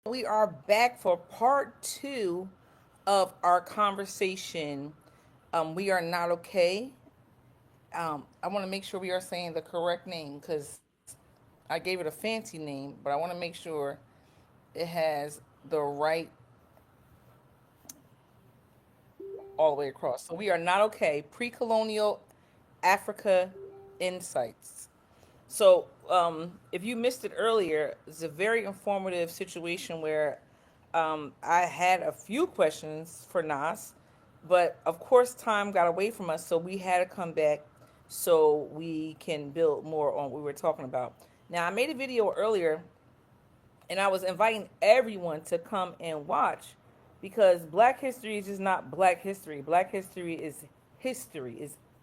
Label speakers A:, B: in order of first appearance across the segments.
A: We are back for part two of our conversation. We are not okay. I want to make sure we are saying the correct name because I gave it a fancy name, but I want to make sure it has the right all the way across. So we are not okay. Pre-colonial Africa insights. So, if you missed it earlier, it's a very informative situation where I had a few questions for Nas, but of course, time got away from us, so we had to come back so we can build more on what we were talking about. Now, I made a video earlier and I was inviting everyone to come and watch because Black history is just not Black history. Black history, is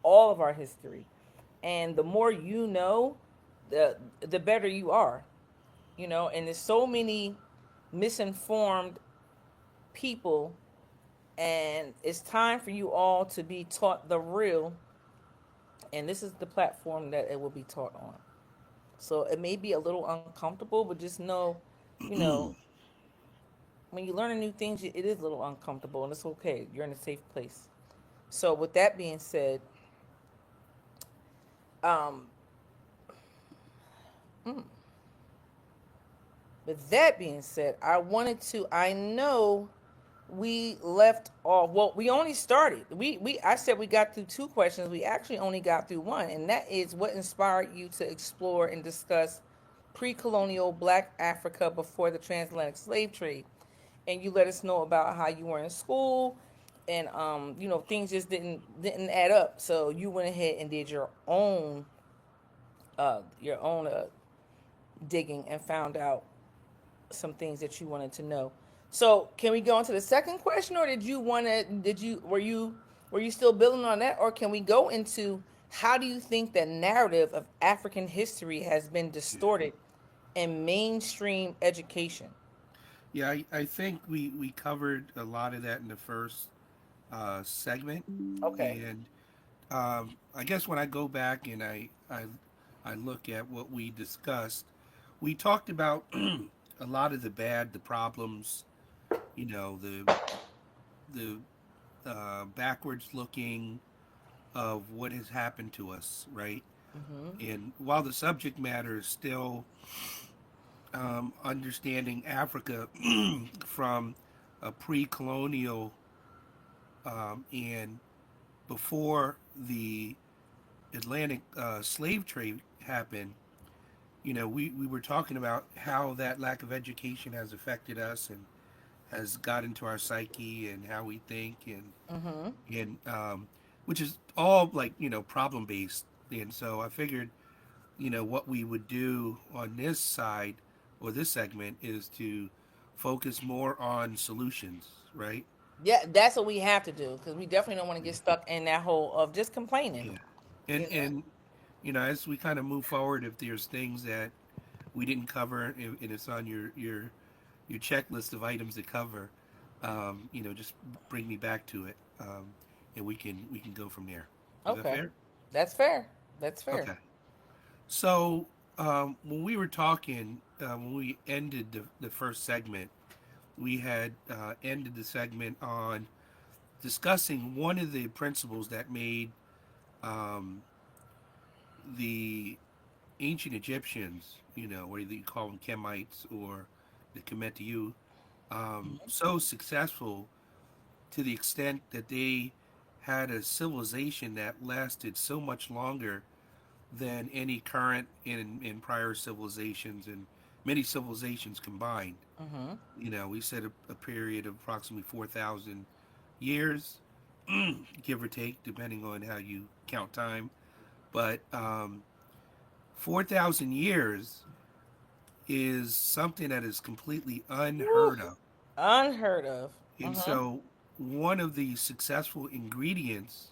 A: all of our history. And the more you know, the better you are. And there's so many misinformed people, and it's time for you all to be taught the real, and this is the platform that it will be taught on. So it may be a little uncomfortable, but just know, you know, when you learn new things, it is a little uncomfortable, and it's okay. You're in a safe place. So with that being said, um, I wanted to. I know we left off. Well, we only started. We I said we got through two questions. We actually only got through one, and that is what inspired you to explore and discuss pre-colonial Black Africa before the transatlantic slave trade. And you let us know about how you were in school, and things just didn't add up. So you went ahead and did your own digging and found out some things that you wanted to know. So can we go on to the second question, or were you still building on that, or can we go into how do you think the narrative of African history has been distorted in mainstream education?
B: Yeah, I think we covered a lot of that in the first segment,
A: Okay.
B: and I guess when I go back and I look at what we discussed, we talked about a lot of the bad, the problems, the backwards looking of what has happened to us, right? And while the subject matter is still understanding Africa from a pre-colonial and before the Atlantic slave trade happened, we were talking about how that lack of education has affected us and has got into our psyche and how we think and which is all like problem based. And so I figured what we would do on this side or this segment is to focus more on solutions, right?
A: Yeah, that's what we have to do because we definitely don't want to get stuck in that hole of just complaining.
B: Yeah. And
A: You know.
B: and as we kind of move forward, if there's things that we didn't cover and it's on your checklist of items to cover, just bring me back to it, and we can go from there. Is that
A: Okay,
B: fair?
A: that's fair. That's fair.
B: Okay. So when we were talking, when we ended the first segment, we had ended the segment on discussing one of the principles that made um, the ancient Egyptians, whether you call them Kemites or the Kemetiu, so successful to the extent that they had a civilization that lasted so much longer than any current in prior civilizations and many civilizations combined. We said a period of approximately 4,000 years, give or take, depending on how you count time. But 4,000 years is something that is completely
A: Woo.
B: unheard of.
A: Unheard of.
B: And so, one of the successful ingredients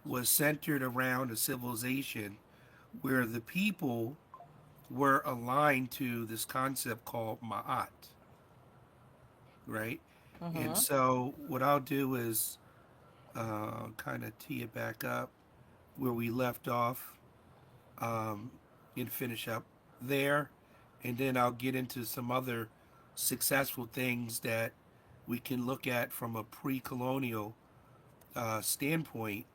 B: was centered around a civilization where the people were aligned to this concept called Ma'at, right? And so, what I'll do is kind of tee it back up where we left off and finish up there. And then I'll get into some other successful things that we can look at from a pre-colonial standpoint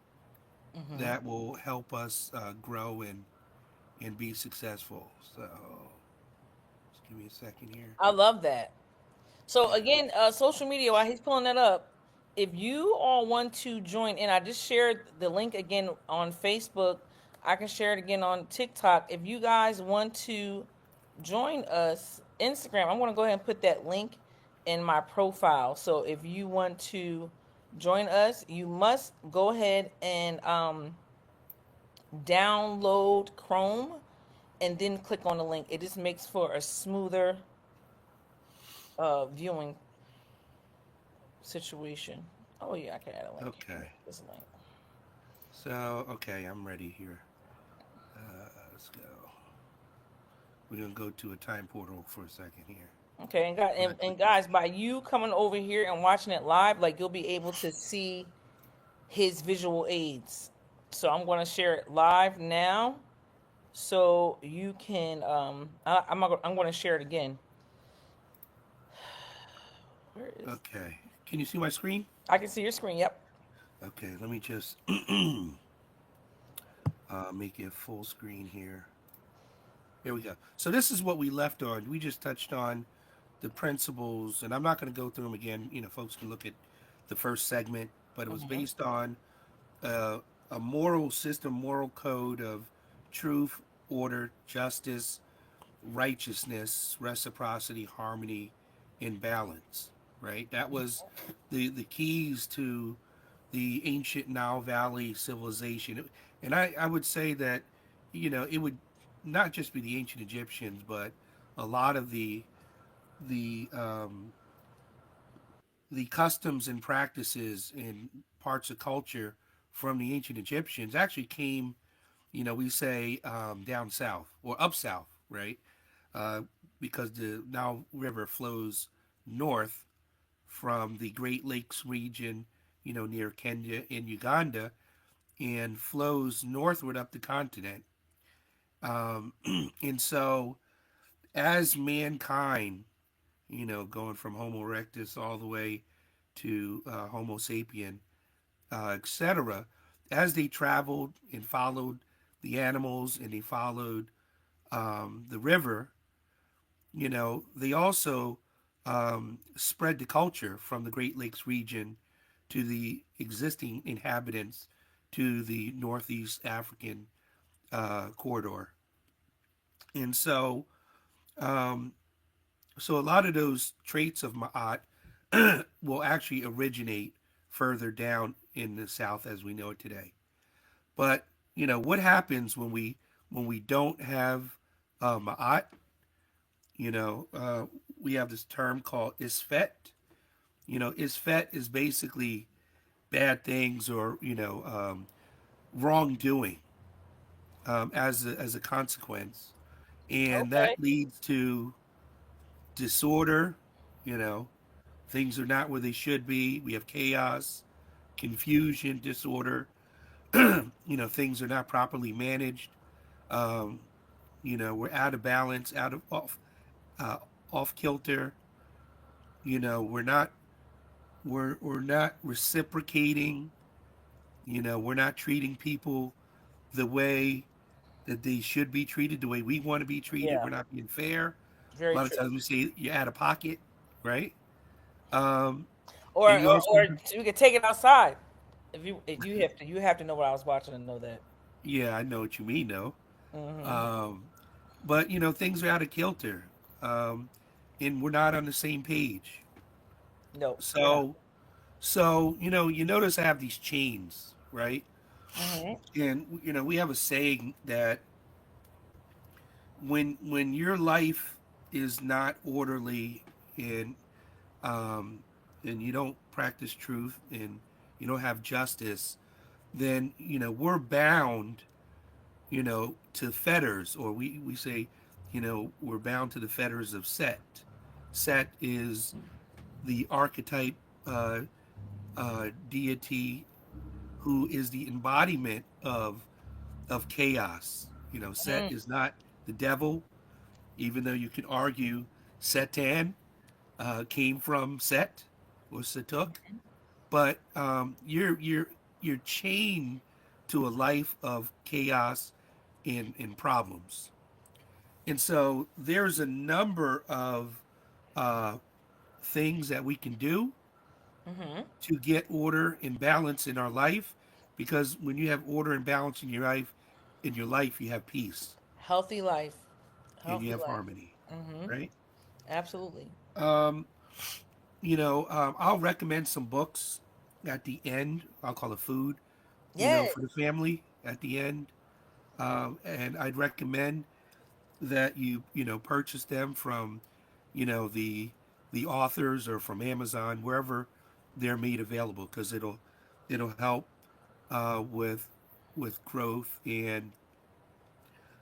A: Mm-hmm.
B: that will help us grow and be successful. So just give me a second here.
A: I love that. So
B: Yeah.
A: again, social media. While he's pulling that up, if you all want to join in, I just shared the link again on Facebook. I can share it again on TikTok. If you guys want to join us, Instagram, I'm going to go ahead and put that link in my profile. So if you want to join us, you must go ahead and download Chrome and then click on the link. It just makes for a smoother viewing situation. Oh yeah, I can add a link here.
B: Okay.
A: This link.
B: So okay, I'm ready here. Let's go. We're gonna go to a time portal for a second here.
A: Okay, and,
B: I'm gonna click
A: and
B: this.
A: guys, by you coming over here and watching it live, like you'll be able to see his visual aids. So I'm going to share it live now, so you can. I'm going to share it again. Where is?
B: Okay. Can you see my screen?
A: I can see your screen. Yep.
B: Okay. Let me just make it full screen here. Here we go. So this is what we left on. We just touched on the principles, and I'm not going to go through them again. You know, folks can look at the first segment, but it was
A: Hmm.
B: based on uh, a moral system, moral code of truth, order, justice, righteousness, reciprocity, harmony, and balance. Right. That was the keys to the ancient Nile Valley civilization, and I would say that it would not just be the ancient Egyptians, but a lot of the the customs and practices and parts of culture from the ancient Egyptians actually came, we say down south or up south, right? Uh, because the Nile River flows north from the Great Lakes region, near Kenya and Uganda, and flows northward up the continent. Um, and so, as mankind, going from Homo erectus all the way to Homo sapien, etc., as they traveled and followed the animals and they followed the river, they also spread the culture from the Great Lakes region to the existing inhabitants to the Northeast African corridor. And um, so a lot of those traits of Ma'at will actually originate further down in the South as we know it today. But what happens when we don't have Ma'at? You know, uh, we have this term called isfet. Isfet is basically bad things or wrongdoing as a consequence, and
A: Okay.
B: that leads to disorder. You know, things are not where they should be. We have chaos, confusion, disorder. Things are not properly managed. Um, we're out of balance, out of uh, off kilter. We're not reciprocating. We're not treating people the way that they should be treated, the way we want to be treated.
A: Yeah.
B: We're not being fair. A
A: Very
B: lot of
A: true.
B: times we say you're out of pocket, right? Um,
A: Or
B: and you
A: or,
B: also,
A: or we could take it outside. If you have to know what I was watching to know that.
B: yeah, I know what you mean, though.
A: Hmm.
B: Um, but things are out of kilter, um, and we're not on the same page.
A: No, we're not.
B: So, you notice I have these chains, right?
A: Hmm.
B: And we have a saying that when your life is not orderly and um, and you don't practice truth and you don't have justice, then we're bound, to fetters, or we say, we're bound to the fetters of Set. Set is the archetype deity who is the embodiment of chaos. Set
A: Mm.
B: is not the devil, even though you can argue Satan. came from Set or Setuk, but you're chained to a life of chaos and problems. And so there's a number of uh, things that we can do
A: Mm-hmm.
B: to get order and balance in our life, because when you have order and balance in your life, you have peace
A: Healthy life.
B: and you
A: Healthy
B: have
A: life.
B: harmony,
A: Mm-hmm.
B: right?
A: Absolutely.
B: Um, I'll recommend some books at the end. I'll call it food, for the
A: Yes.
B: family at the end. And I'd recommend that you purchase them from, the authors or from Amazon, wherever they're made available, because it'll help with growth and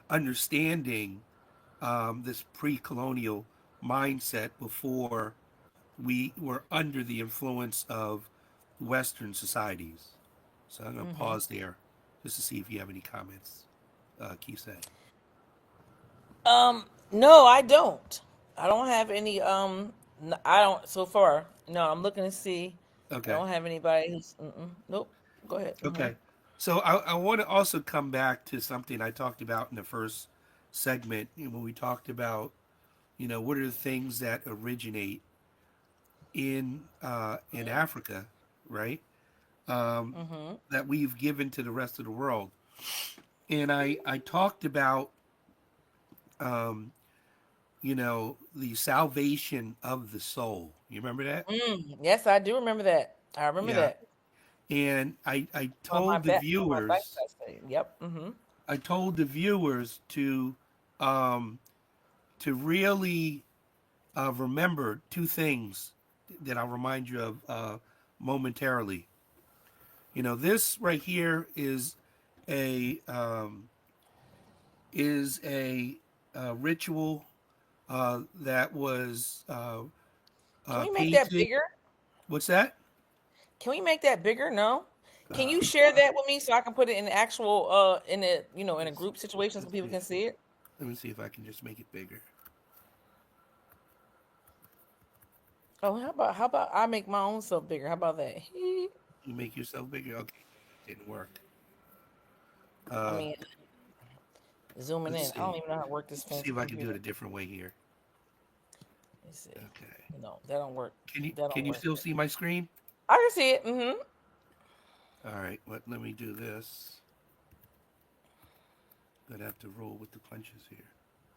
B: understanding this pre-colonial mindset before we were under the influence of Western societies. So I'm going to
A: Mm-hmm.
B: pause there just to see if you have any comments, Kyseé.
A: No, I don't. I don't have any. I don't so far. No, I'm looking to see. I
B: Okay.
A: don't have anybody who's. Mm-mm. Nope. Go ahead. Mm-hmm.
B: Okay. So I want to also come back to something I talked about in the first segment, when we talked about, what are the things that originate in Africa, right? Um,
A: Mm-hmm.
B: that we've given to the rest of the world. And I talked about, um, the salvation of the soul. You remember that?
A: Yes, I do remember that. I remember
B: Yeah.
A: that.
B: And I
A: On my
B: told the
A: back. On my back.
B: viewers,
A: Yep. Mm-hmm.
B: to really remember two things that I'll remind you of momentarily. This right here a um, is a ritual that was
A: Can we make that
B: painted.
A: bigger?
B: What's that?
A: Can we make that bigger? No. Can you
B: Uh,
A: share that with me so I can put it in the actual in a in a
B: let's
A: group situation so
B: let's
A: people
B: see.
A: can see it?
B: Let me see if I can just make it bigger.
A: Oh, how about I make my own self bigger? How about that?
B: You make yourself bigger. Okay, didn't work.
A: I
B: Uh,
A: mean, zooming
B: let's
A: in. I don't
B: see.
A: even know how to work this
B: See
A: fancy
B: if I can do
A: computer.
B: it a different way here.
A: Let's see.
B: Okay.
A: No, that don't work.
B: Can you
A: That
B: can
A: don't
B: you
A: work.
B: still see my screen?
A: I can see it. Mm-hmm.
B: All right. Let me do this. Gonna have to roll with the punches here.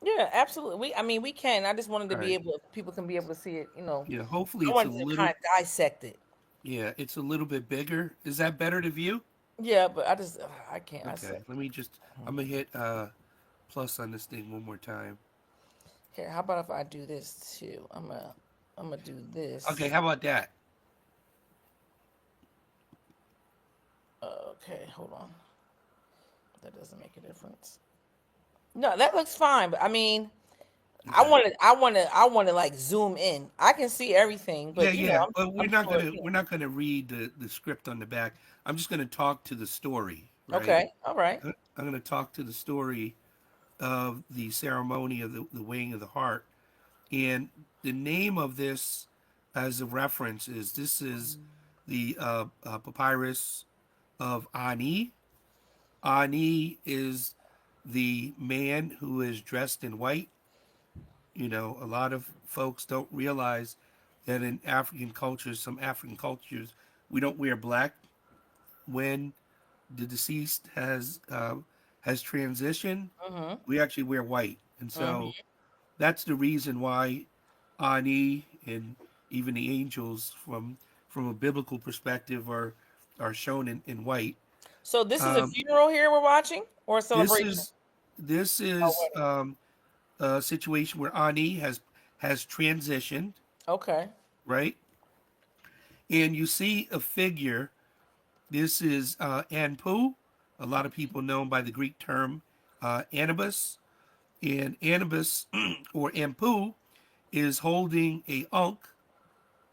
A: Yeah, absolutely. I mean, we can. I just wanted to
B: All
A: be
B: right.
A: able, people can be able to see it.
B: Yeah. Hopefully
A: I
B: it's a
A: wanted to kind
B: little.
A: of dissect it.
B: Yeah, it's a little bit bigger. Is that better to view?
A: Yeah, but I can't. I
B: Okay.
A: suck.
B: Let me just. I'm gonna hit plus on this thing one more time.
A: Here, how about if I do this too? I'm gonna do
B: Okay.
A: this.
B: How about that?
A: Okay, hold on. That doesn't make a difference. No, that looks fine. But I mean,
B: Okay.
A: I want to like zoom in. I can see everything,
B: Yeah,
A: but
B: yeah. But
A: I'm sure.
B: we're not gonna read the script on the back. I'm just gonna talk to the story, right?
A: Okay, all right.
B: I'm gonna talk to the story of the ceremony of the weighing of the heart. And the name of this, as a reference, this is the papyrus of Ani. Ani is the man who is dressed in white. A lot of folks don't realize that in African cultures, some African cultures, we don't wear black when the deceased has transitioned.
A: Mhm.
B: We actually wear white, and so
A: Mhm.
B: that's the reason why Ani and even the angels, from a biblical perspective, are shown in white.
A: So this is a
B: Um,
A: funeral here we're watching or a
B: this
A: celebration?
B: is this
A: Oh,
B: is
A: wedding.
B: a situation where Ani has transitioned,
A: Okay.
B: right? And you see a figure. This is Anpu. A lot of people know him by the Greek term Anubis. And Anubis or Anpu is holding a ankh,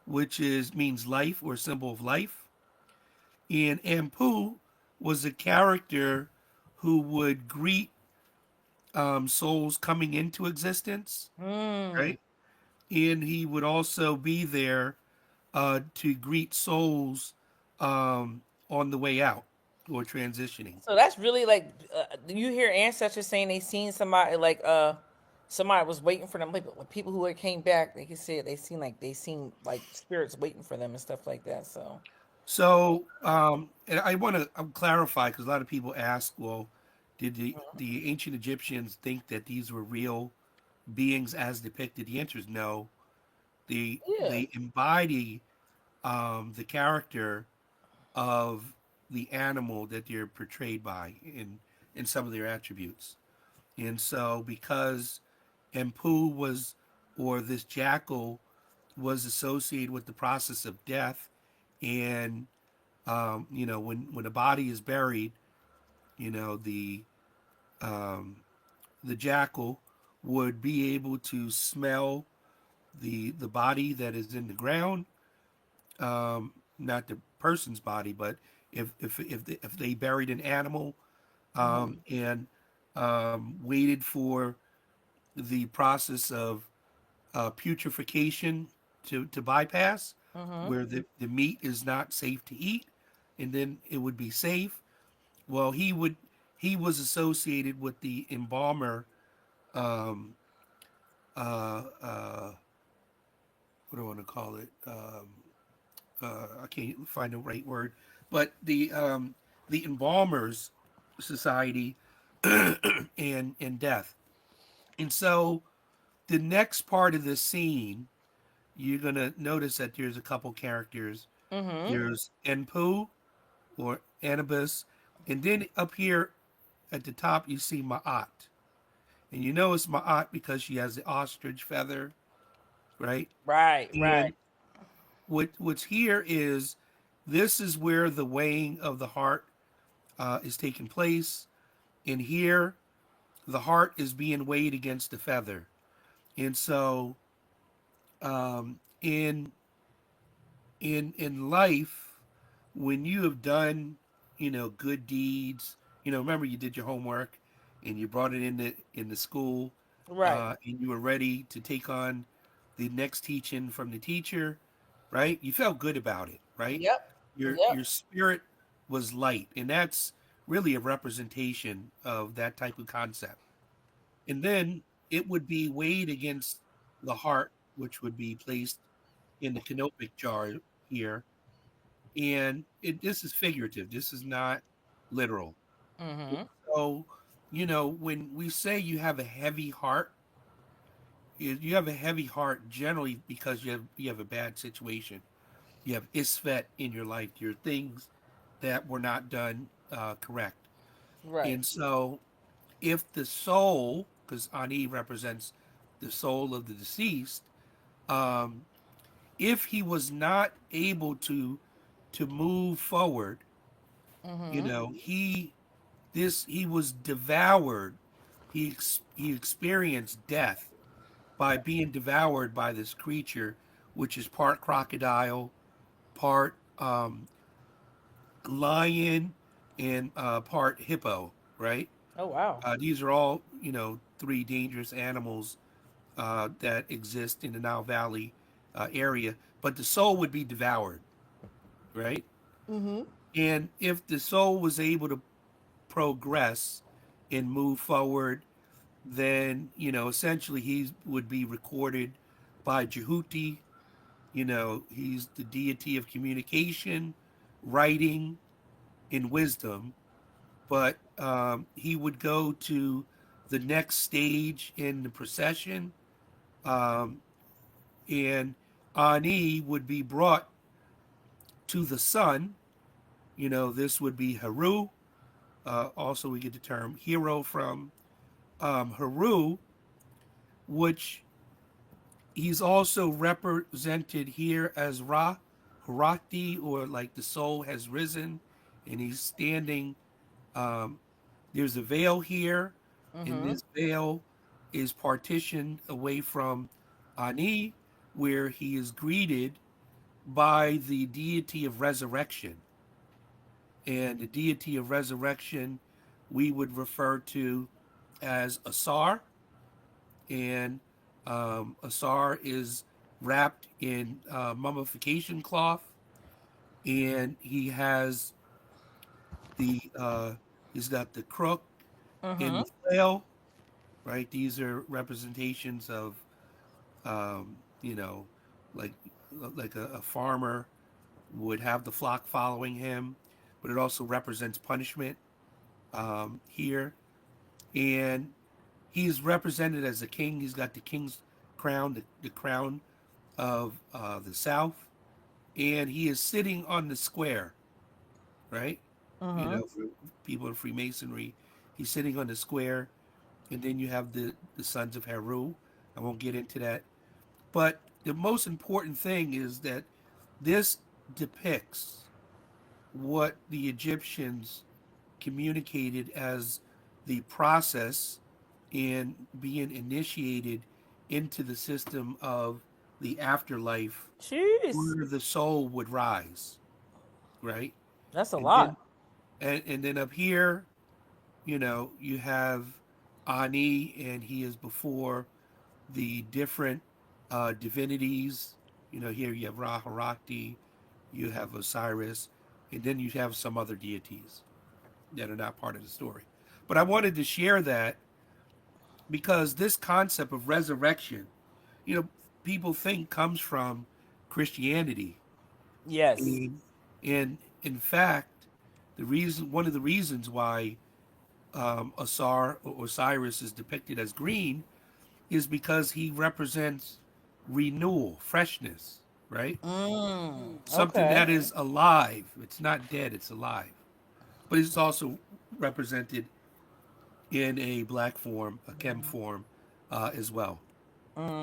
B: which is means life or symbol of life. And Anpu was a character who would greet souls coming into existence,
A: Hmm.
B: right? and he would also be there to greet souls on the way out or transitioning.
A: So that's really like you hear ancestors saying they seen somebody like somebody was waiting for them. Like people who had came back, they could say they seen like spirits waiting for them and stuff like that. So
B: So, and I want to clarify because a lot of people ask, well, did the ancient Egyptians think that these were real beings as depicted? The answer is no.
A: yeah.
B: They embody the character of the animal that they're portrayed by in some of their attributes. And so, because Empu was, or this jackal was associated with the process of death, and when a body is buried, you know, um, the jackal would be able to smell the body that is in the ground, not the person's body, but if they buried an animal and waited for the process of putrefaction to bypass,
A: Mm-hmm.
B: where the meat is not safe to eat, and then it would be safe. Well, he was associated with the embalmer. Um, uh, what do I want to call it? I can't find the right word, but the embalmers society and death. And so the next part of this scene, you're gonna notice that there's a couple characters.
A: Mm-hmm.
B: There's Enpu or Anubis, and then up here at the top you see Ma'at. And you know it's Ma'at because she has the ostrich feather, right?
A: Right. Right.
B: And what's here is this is where the weighing of the heart is taking place. And here the heart is being weighed against the feather. And so in in life, when you have done, good deeds, remember you did your homework and you brought it in the school,
A: Right.
B: and you were ready to take on the next teaching from the teacher, right? You felt good about it, right?
A: Yep.
B: Your
A: Yep.
B: spirit was light, and that's really a representation of that type of concept. And then it would be weighed against the heart, which would be placed in the canopic jar here. And this is figurative. This is not literal.
A: Mm-hmm.
B: So, when we say you have a heavy heart, you have a heavy heart generally because you have a bad situation. You have isfet in your life. Your things that were not done correct.
A: Right.
B: And so, if the soul, because Ani represents the soul of the deceased, um, if he was not able to move forward,
A: Mm-hmm.
B: he was devoured. He experienced death by being devoured by this creature, which is part crocodile, part lion, and part hippo. Right?
A: Oh wow.
B: These are all three dangerous animals that exist in the Nile Valley area. But the soul would be devoured. Right?
A: Mm-hmm.
B: And if the soul was able to progress and move forward, then essentially he would be recorded by Jehuti. He's the deity of communication, writing, and wisdom. But he would go to the next stage in the procession, um, and Ani would be brought to the sun. This would be Haru. Also, we get the term hero from Haru, which he's also represented here as Ra, Harati, or like the soul has risen, and he's standing. Um, there's a veil here, and
A: Mm-hmm.
B: this veil is partitioned away from Ani, where he is greeted by the deity of resurrection. And the deity of resurrection we would refer to as Asar, and Asar is wrapped in mummification cloth, and the he's got the crook and the flail. Right, these are representations of you know, like a farmer would have the flock following him, but it also represents punishment here. And he's represented as a king. He's got the king's crown, the crown of the South, and he is sitting on the square, right? For people in Freemasonry, he's sitting on the square, and then you have the sons of Heru. I won't get into that, but the most important thing is that this depicts what the Egyptians communicated as the process in being initiated into the system of the afterlife
A: Jeez,
B: where the soul would rise, right?
A: that's a
B: And then
A: lot.
B: and then up here, you have Ani, and he is before the different divinities. Here you have Ra-Harakti, you have Osiris, and then you have some other deities that are not part of the story. But I wanted to share that because this concept of resurrection, you know, people think comes from Christianity.
A: Yes.
B: And, and in fact, one of the reasons why Asar or Osiris is depicted as green is because he represents renewal, freshness, right? Something
A: Okay.
B: that is alive. It's not dead, it's alive. But it's also represented in a black form, a KEM form as well.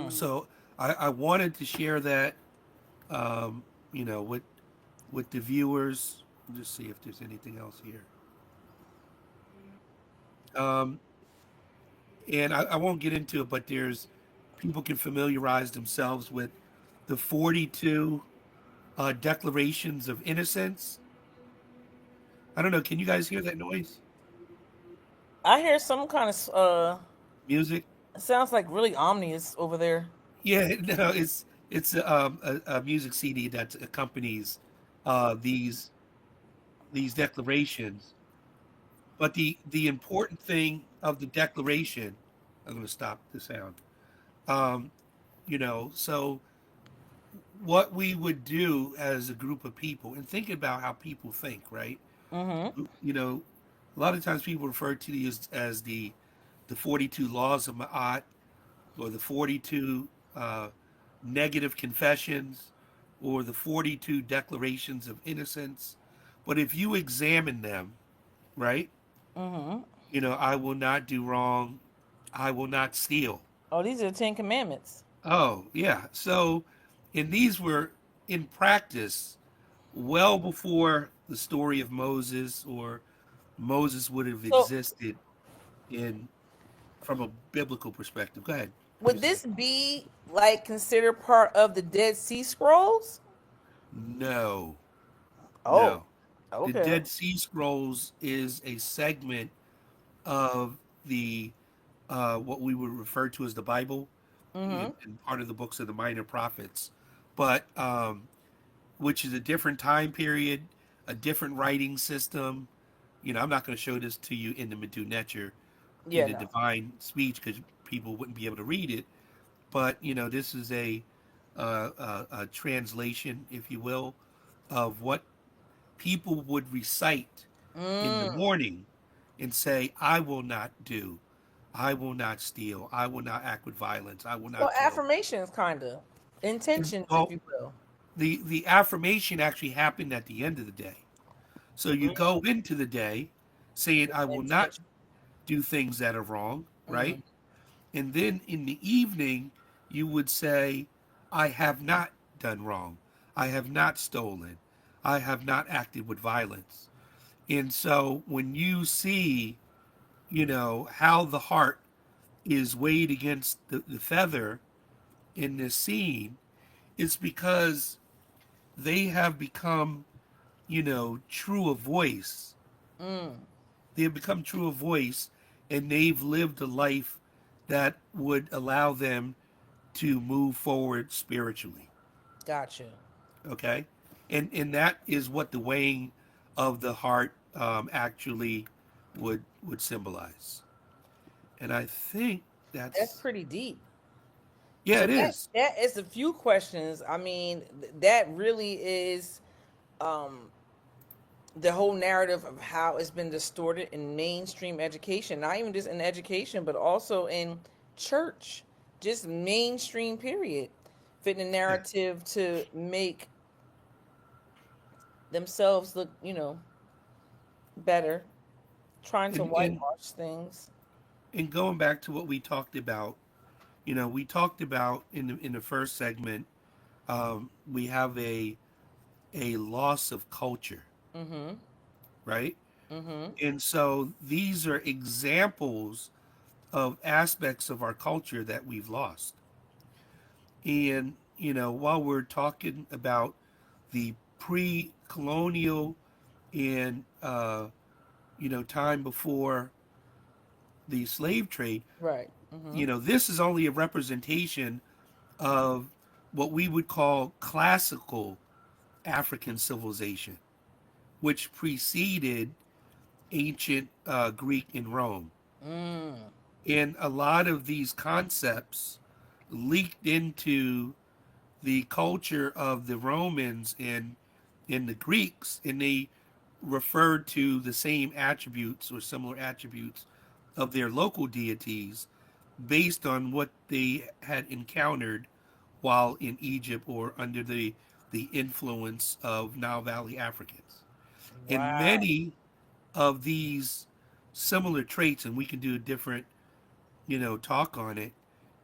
B: So I wanted to share that, um, with the viewers. Just see if there's anything else here. Um, and I won't get into it, but there's people can familiarize themselves with the 42 declarations of innocence. I don't know. Can you guys hear that noise?
A: I hear some kind of
B: Music?
A: it sounds like really ominous over there.
B: Yeah, no, it's a music CD that accompanies these declarations. But the important thing of the declaration, I'm going to stop the sound. Um, so what we would do as a group of people, and think about how people think, right? You know, a lot of times people refer to these as the 42 laws of Ma'at, or the 42 negative confessions, or the 42 declarations of innocence. But if you examine them, right? I will not do wrong. I will not steal.
A: Oh, these are the Ten Commandments.
B: Oh, yeah. So, and these were in practice well before the story of Moses, or Moses would have
A: So,
B: existed in from a biblical perspective. Go ahead. You
A: would
B: say
A: this be like considered part of the Dead Sea Scrolls?
B: no,
A: Oh,
B: no. The
A: okay.
B: Dead Sea Scrolls is a segment of the what we would refer to as the Bible, and part of the books of the minor prophets, but which is a different time period, a different writing system. I'm not going to show this to you in the Medu Neter, in
A: Yeah,
B: the
A: no.
B: divine speech, because people wouldn't be able to read it. But this is a translation, if you will, of what people would recite in the morning and say, "I will not do, I will not steal, I will not act with violence, I will
A: So
B: not kill."
A: affirmations, kind of intentions, if
B: Well,
A: you will.
B: the affirmation actually happened at the end of the day. So you go into the day saying, "I will not
A: Intention.
B: do things that are wrong," right? And then in the evening, you would say, "I have not done wrong. I have not stolen. I have not acted with violence." And so when you see, how the heart is weighed against the feather in this scene, it's because they have become, true of voice. They have become true of voice, and they've lived a life that would allow them to move forward spiritually.
A: Gotcha.
B: Okay, and that is what the weighing of the heart actually would symbolize. And I think
A: That's
B: that's,
A: pretty deep.
B: yeah,
A: So
B: it is.
A: that is a few questions. I mean, that really is um the whole narrative of how it's been distorted in mainstream education, not even just in education, but also in church, just mainstream period, fitting a
B: Yeah.
A: narrative to make themselves look, better, trying to
B: And and
A: whitewash things.
B: and going back to what we talked about, we talked about in the first segment, we have a loss of culture,
A: Mm-hmm.
B: right?
A: Mm-hmm.
B: And so these are examples of aspects of our culture that we've lost. And while we're talking about the pre-colonial and time before the slave trade,
A: Right. Mm-hmm.
B: this is only a representation of what we would call classical African civilization, which preceded ancient Greek and Rome.
A: Mm.
B: And a lot of these concepts leaked into the culture of the Romans and the Greeks, and they referred to the same attributes or similar attributes of their local deities based on what they had encountered while in Egypt or under the influence of Nile Valley Africans. And
A: Wow.
B: many of these similar traits, and we can do a different, talk on it,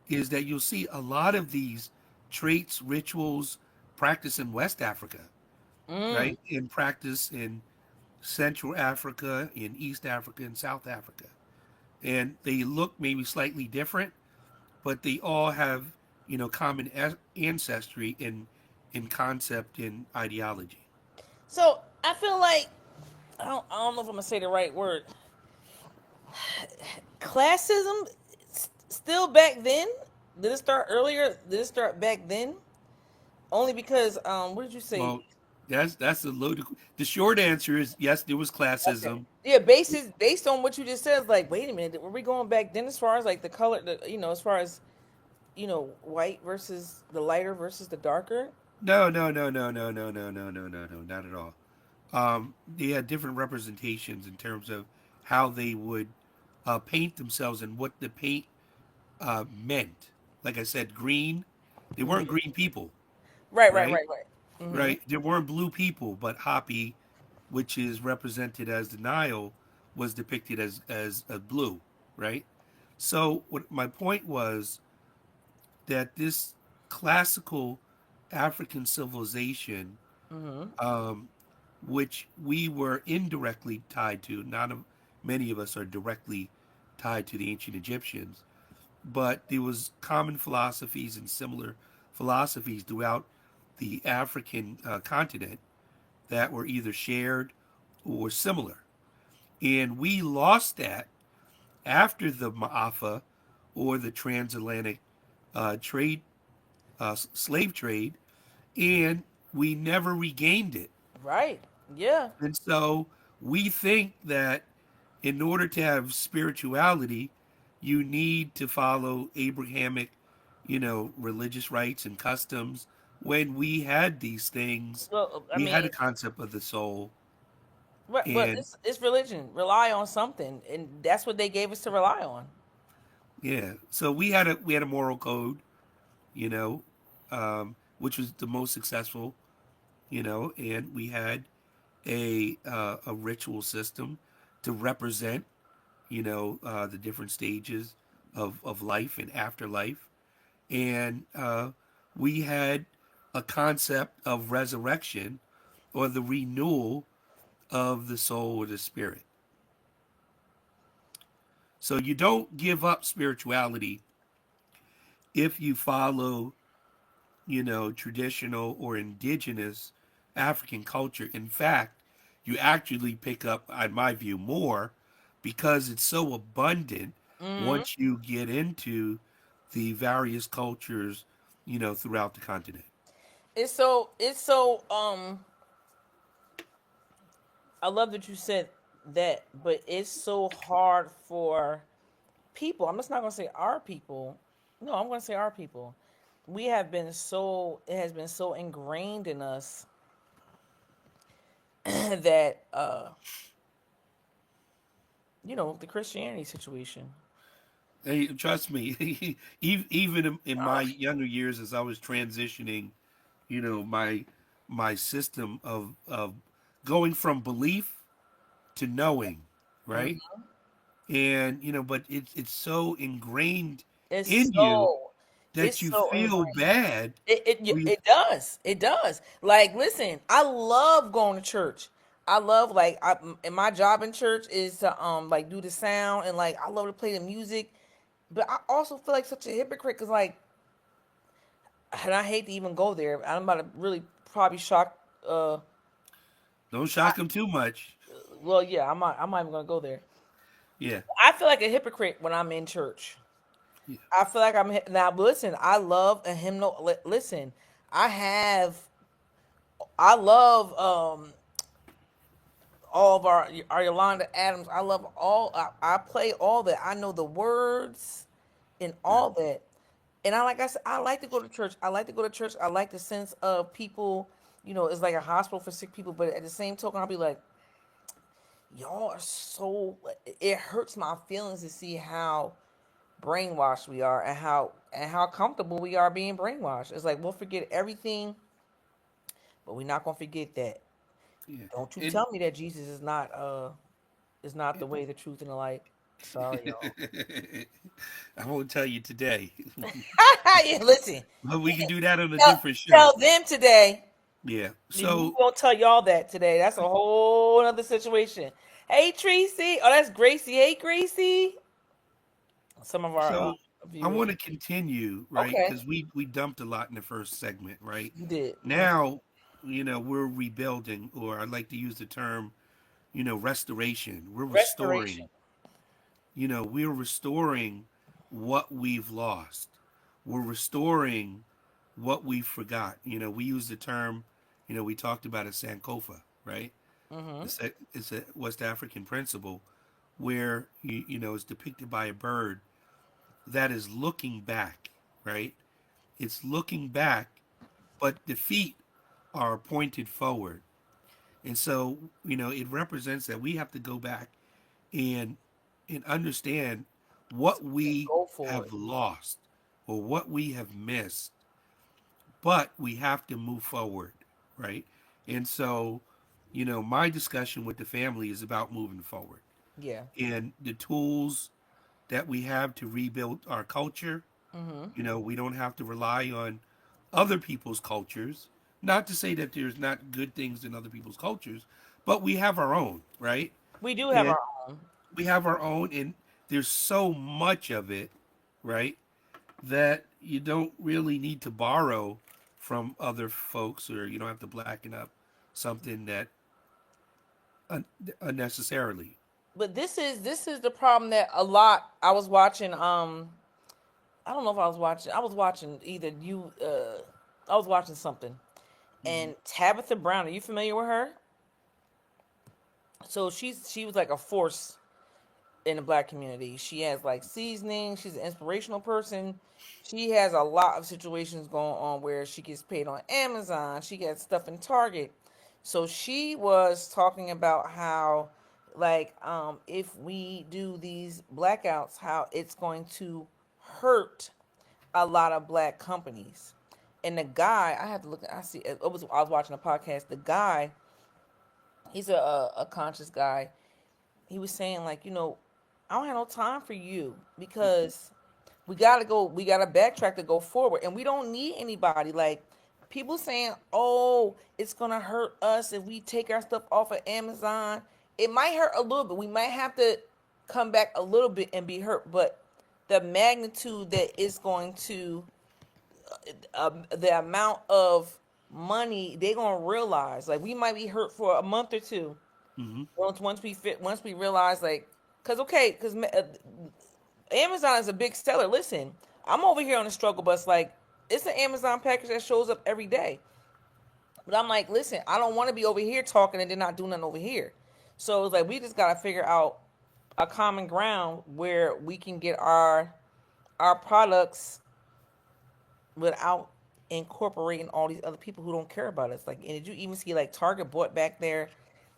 B: is that you'll see a lot of these traits, rituals, practice in West Africa,
A: Mm.
B: right? In practice in Central Africa, in East Africa, and South Africa. And they look maybe slightly different, but they all have, common ancestry in concept and ideology.
A: So I feel like I don't know if I'm gonna say the right word. Classism still back then? Did it start earlier? Did it start back then? Only because what did you say?
B: Well, that's a loaded. The short answer is yes, there was
A: Okay.
B: classism.
A: Yeah, based on what you just said, it's like, wait a minute, were we going back then as far as like the color, as far as white versus the lighter versus the darker?
B: No, no, no, no, no, no, no, no, no, no, no, not at all. They had different representations in terms of how they would paint themselves and what the paint meant. Like I said, green. They weren't
A: Hmm.
B: green people,
A: Right, right,
B: right?
A: right, right. Hmm.
B: Right. There weren't blue people, but Hopi, which is represented as the Nile, was depicted as a blue, right? So what my point was that this classical African civilization,
A: Hmm.
B: um, which we were indirectly tied to, not many of us are directly tied to the ancient Egyptians, but there was common philosophies and similar philosophies throughout the African continent that were either shared or similar. And we lost that after the Ma'afa or the transatlantic trade, slave trade, and we never regained it.
A: Right. Yeah.
B: And so we think that in order to have spirituality, you need to follow Abrahamic, religious rites and customs. When we had these things,
A: Well, I
B: we had
A: mean,
B: a concept of the soul,
A: right, but
B: and
A: it's religion. Rely on something, and that's what they gave us to rely on.
B: yeah, so we had a moral code, you know, which was the most successful, and we had a ritual system to represent, the different stages of life and afterlife, and we had a concept of resurrection or the renewal of the soul or the spirit. So you don't give up spirituality if you follow, traditional or indigenous African culture. In fact, you actually pick up, in my view, more because it's so abundant
A: Hmm.
B: once you get into the various cultures, throughout the continent.
A: It's so I love that you said that, but it's so hard for people. I'm just not gonna say our people. No, I'm gonna say our people. We have been so it has been so ingrained in us that the Christianity situation.
B: Hey, trust me, even in my younger years, as I was transitioning, my system of going from belief to knowing, right?
A: Mhm.
B: And but it's so ingrained
A: It's
B: in you
A: so it's
B: that you
A: so
B: feel
A: ingrained.
B: bad.
A: It
B: When you,
A: it does. It does. Like, listen, I love going to church. I love and my job in church is to like do the sound, and like I love to play the music, but I also feel like such a hypocrite because like, and I hate to even go there. I'm about to really probably shock.
B: don't shock them too much.
A: Well, yeah, I'm not even gonna go there.
B: Yeah,
A: I feel like a hypocrite when I'm in church.
B: yeah.
A: I feel like now. Listen, I love a hymnal. Listen, I have. I love all of our Yolanda Adams. I love all. I play all that. I know the words and
B: Yeah.
A: all that. And like I said, I like to go to church. I like to go to church. I like the sense of people. It's like a hospital for sick people. But at the same token, I'll be like, y'all are so. It hurts my feelings to see how brainwashed we are, and how comfortable we are being brainwashed. It's like we'll forget everything, but we're not gonna forget that.
B: Yeah.
A: Don't you
B: And
A: tell me that Jesus is not the way, the truth, and the light. Sorry, y'all.
B: I won't tell you today,
A: Yeah, listen,
B: but we can do that on a
A: tell,
B: different show.
A: tell them today.
B: Yeah.
A: We
B: So,
A: won't tell y'all that today. That's a whole other situation. Hey, Tracy. Oh, that's Gracie. Hey, Gracie. Some of our
B: so I
A: viewers.
B: want to continue, right?
A: Okay,
B: Because we dumped a lot in the first segment, right?
A: you did.
B: Now, we're rebuilding, or I'd like to use the term, restoration. We're
A: Restoration.
B: restoring. We're restoring what we've lost. We're restoring what we forgot. We use the term, we talked about a Sankofa, right?
A: Mm-hmm.
B: It's a West African principle where it's depicted by a bird that is looking back, right? It's looking back, but the feet are pointed forward. And so, it represents that we have to go back and understand what
A: And
B: we
A: go for it.
B: have lost or what we have missed, but we have to move forward, right? And so, my discussion with the family is about moving forward
A: Yeah.
B: and the tools that we have to rebuild our culture.
A: Mm-hmm.
B: We don't have to rely on other people's cultures. Not to say that there's not good things in other people's cultures, but we have our own, right?
A: We do have
B: And
A: our own.
B: we have our own, and there's so much of it, right? That you don't really need to borrow from other folks, or you don't have to blacken up something that un- unnecessarily.
A: But this is the problem that a lot. I was watching. I don't know if I was watching. I was watching either you. I was watching something,
B: Hmm.
A: and Tabitha Brown. Are you familiar with her? So she was like a force in the black community. She has like seasoning. She's an inspirational person. She has a lot of situations going on where she gets paid on Amazon. She gets stuff in Target. So she was talking about how, like, if we do these blackouts, how it's going to hurt a lot of black companies. And the guy, I had to look. I see. I was watching a podcast. The guy, he's a conscious guy. He was saying like, I don't have no time for you because we gotta backtrack to go forward, and we don't need anybody. Like, people saying, oh, it's gonna hurt us if we take our stuff off of Amazon. It might hurt a little bit. We might have to come back a little bit and be hurt, but the magnitude that it's going to, the amount of money they're gonna realize, like, we might be hurt for a month or two.
B: Hmm.
A: Once we realize, like, because Amazon is a big seller. Listen, I'm over here on the struggle bus. Like, it's an Amazon package that shows up every day. But I'm like, listen, I don't want to be over here talking and then not do nothing over here. So it's like we just gotta figure out a common ground where we can get our products without incorporating all these other people who don't care about us. Like, and did you even see like Target bought back there?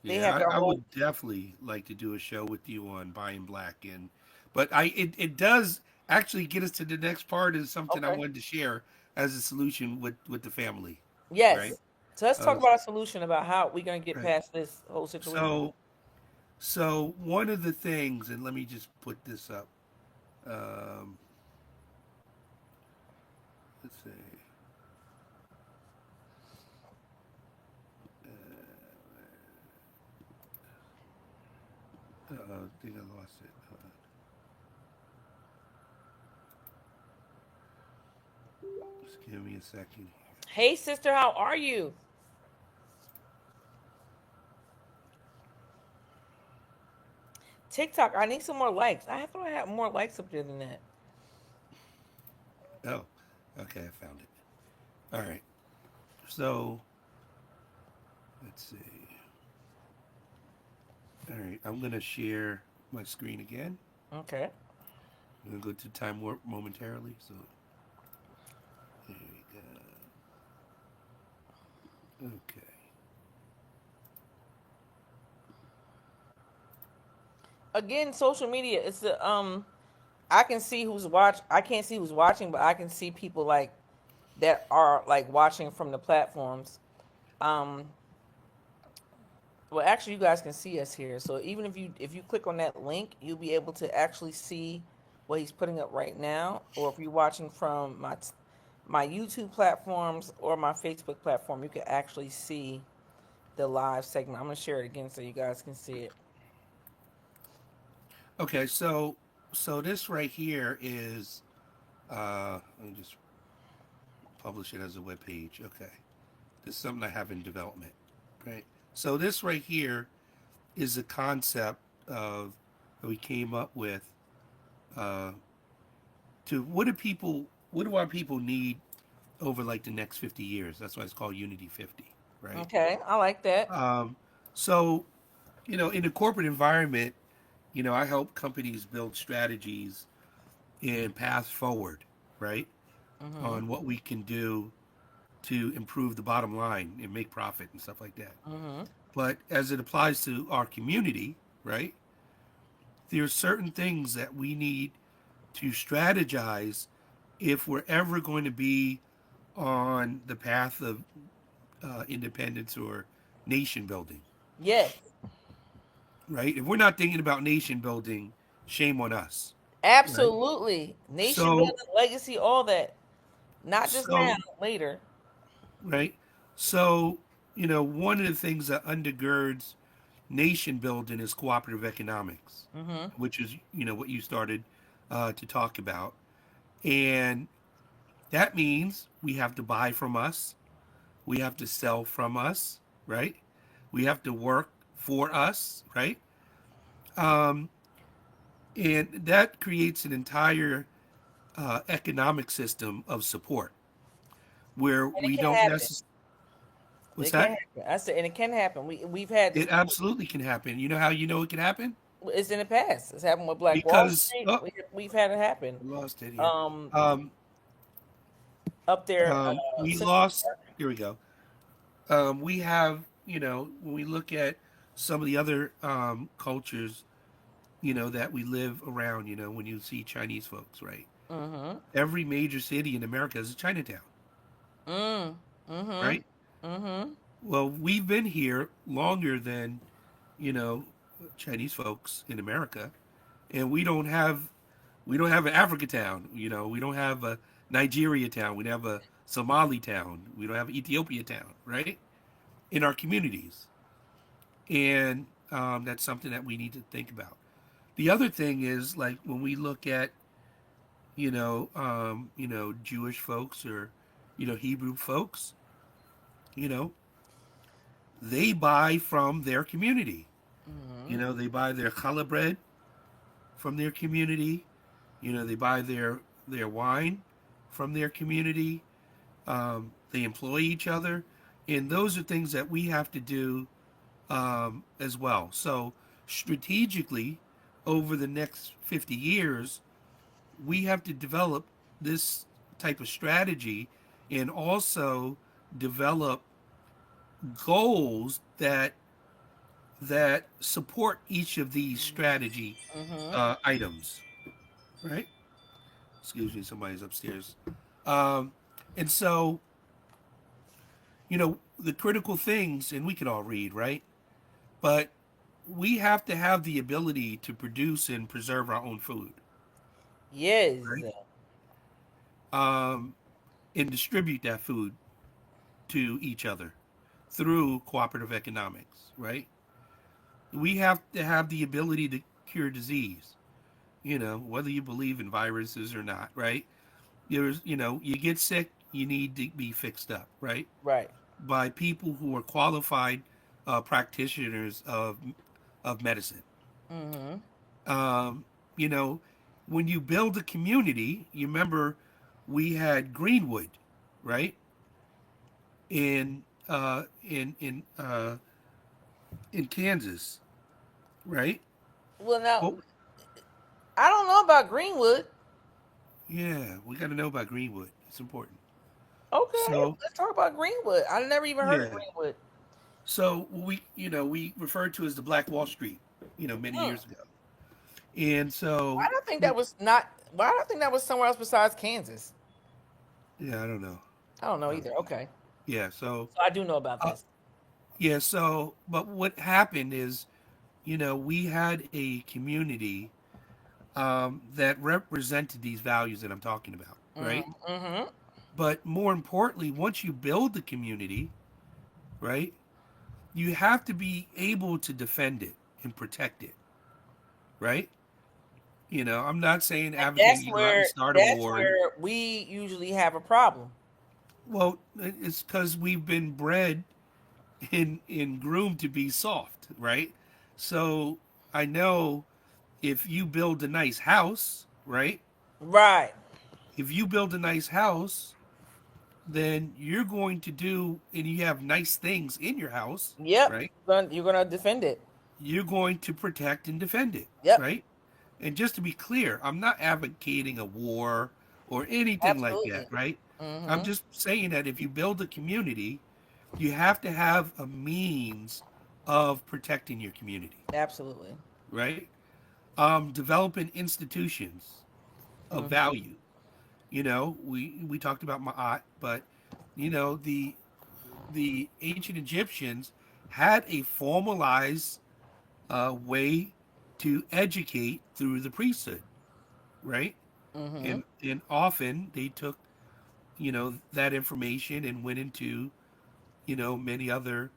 A: They
B: Yeah,
A: have their
B: I
A: whole
B: would definitely like to do a show with you on buying black, and but it does actually get us to the next part is something I
A: okay.
B: wanted to share as a solution with the family, right?
A: Yes. So let's talk
B: Uh,
A: about a solution about how we're gonna get
B: right.
A: past this whole situation.
B: So one of the things, and let me just put this up. Um, let's see. I think I lost it. Just give me a second
A: Hey sister, how are you? TikTok, I need some more likes. I thought I had more likes up there than that.
B: here. Oh, okay, I found it. All right. So let's see. All right, I'm gonna share my screen again.
A: Okay.
B: I'm gonna go to time warp momentarily. So there we go. Okay.
A: Again, social media. It's the I can see who's watch. I can't see who's watching, but I can see people like that are like watching from the platforms. Um, well, actually, you guys can see us here. So even if you click on that link, you'll be able to actually see what he's putting up right now. Or if you're watching from my YouTube platforms or my Facebook platform, you can actually see the live segment. I'm gonna share it again so you guys can see it.
B: Okay. So this right here is let me just publish it as a web page. Okay. This is something I have in development. Right. So this right here is a concept of that we came up with uh, to what do our people need over like the next 50 years. That's why it's called Unity 50, right?
A: Okay, I like that.
B: Um, so, in the corporate environment, I help companies build strategies and paths forward, right?
A: Mhm.
B: On what we can do to improve the bottom line and make profit and stuff like that.
A: Mhm.
B: But as it applies to our community, right? There are certain things that we need to strategize if we're ever going to be on the path of independence or nation building,
A: Yes,
B: right? If we're not thinking about nation building, shame on us, right?
A: absolutely. Nation building,
B: So,
A: legacy, all that. Not just now,
B: so,
A: later.
B: right? So, one of the things that undergirds nation building is cooperative economics,
A: Mhm.
B: which is, what you started to talk about. And that means we have to buy from us, we have to sell from us, right? We have to work for us, right? Um, and that creates an entire economic system of support where
A: And it
B: we
A: can
B: don't
A: happen.
B: necessarily. What's
A: It can
B: that?
A: happen. I said, and it can happen. We've had this
B: It
A: before.
B: absolutely can happen. You know how you know it can happen?
A: It's in the past. It's happened with Black Wall
B: Because
A: Street. We've had it happen.
B: I lost it here.
A: Um,
B: Um,
A: up there,
B: we
A: Central
B: lost.
A: Park.
B: Here we go. We have, when we look at some of the other cultures, that we live around, when you see Chinese folks, right?
A: Mhm.
B: Every major city in America is a Chinatown,
A: Mm. Mhm.
B: right?
A: Mhm.
B: Well, we've been here longer than, you know, Chinese folks in America, and we don't have an Africa town, we don't have a Nigeria town, we don't have a Somali town, we don't have an Ethiopia town, right? In our communities, and that's something that we need to think about. The other thing is like when we look at Jewish folks or Hebrew folks, you know, they buy from their community.
A: Mhm.
B: They buy their challah bread from their community. They buy their their wine from their community. They employ each other, and those are things that we have to do as well. So strategically, over the next 50 years, we have to develop this type of strategy and also develop goals that support each of these strategy
A: Mm-hmm.
B: items, right? Excuse me, somebody's upstairs. Um, and so, the critical things, and we can all read, right? But we have to have the ability to produce and preserve our own food,
A: Yes.
B: right? Um, and distribute that food to each other through cooperative economics, right? We have to have the ability to cure disease, whether you believe in viruses or not, right? You get sick, you need to be fixed up, right?
A: Right.
B: By people who are qualified practitioners of medicine.
A: Mm-hmm.
B: Um, you know, when you build a community, you remember we had Greenwood, right? In uh, in in uh, in Kansas, right?
A: Well, now
B: Well,
A: I don't know about Greenwood.
B: yeah, we got to know about Greenwood. It's important.
A: Okay,
B: So
A: let's talk about Greenwood. I never even heard of
B: yeah,
A: Greenwood.
B: so we referred to as the Black Wall Street, many
A: Hmm.
B: years ago, and
A: I
B: so
A: don't think that was not. Well, I don't think that was somewhere else besides Kansas.
B: yeah, I don't know.
A: I don't know
B: I don't
A: either.
B: know.
A: Okay,
B: Yeah, so
A: so I do know about
B: uh,
A: this.
B: yeah, so but what happened is, we had a community that represented these values that I'm talking about, right?
A: Mm-hmm.
B: But more importantly, once you build the community, right, you have to be able to defend it and protect it, right? I'm not saying
A: And
B: advocating you go out and start a
A: that's
B: war.
A: where we usually have a problem.
B: Well, it's because we've been bred and groomed to be soft, right? So I know if you build a nice house, right?
A: Right.
B: If you build a nice house, then you're going to do, and you have nice things in your house,
A: Yep.
B: right?
A: You're gonna defend it.
B: You're going to protect and defend it,
A: Yep.
B: right? And just to be clear, I'm not advocating a war or anything like that,
A: Absolutely.
B: right? I'm
A: Mm-hmm.
B: just saying that if you build a community, you have to have a means of protecting your community,
A: Absolutely.
B: right? Developing institutions of
A: Mm-hmm.
B: value. We talked about Ma'at, but the ancient Egyptians had a formalized way to educate through the priesthood, right?
A: Mm-hmm.
B: And often they took that information and went into many other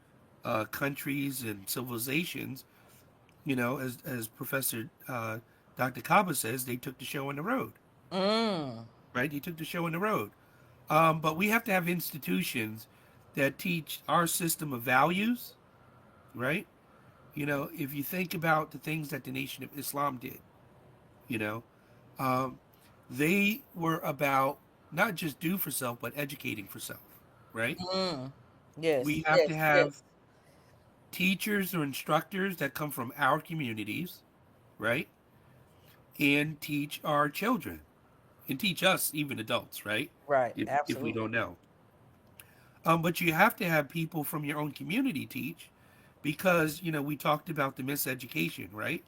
B: countries and civilizations. As Professor Dr. Kaba says, they took the show on the road,
A: Mm.
B: right? They took the show on the road. But we have to have institutions that teach our system of values, right? If you think about the things that the Nation of Islam did, you know, um, they were about not just do for self, but educating for self, right?
A: Mm. Yes.
B: We have to
A: Yes.
B: have
A: Yes.
B: teachers or instructors that come from our communities, right? And teach our children and teach us, even adults, right?
A: Right.
B: If we
A: Absolutely.
B: don't know. But you have to have people from your own community teach because, we talked about the miseducation, right?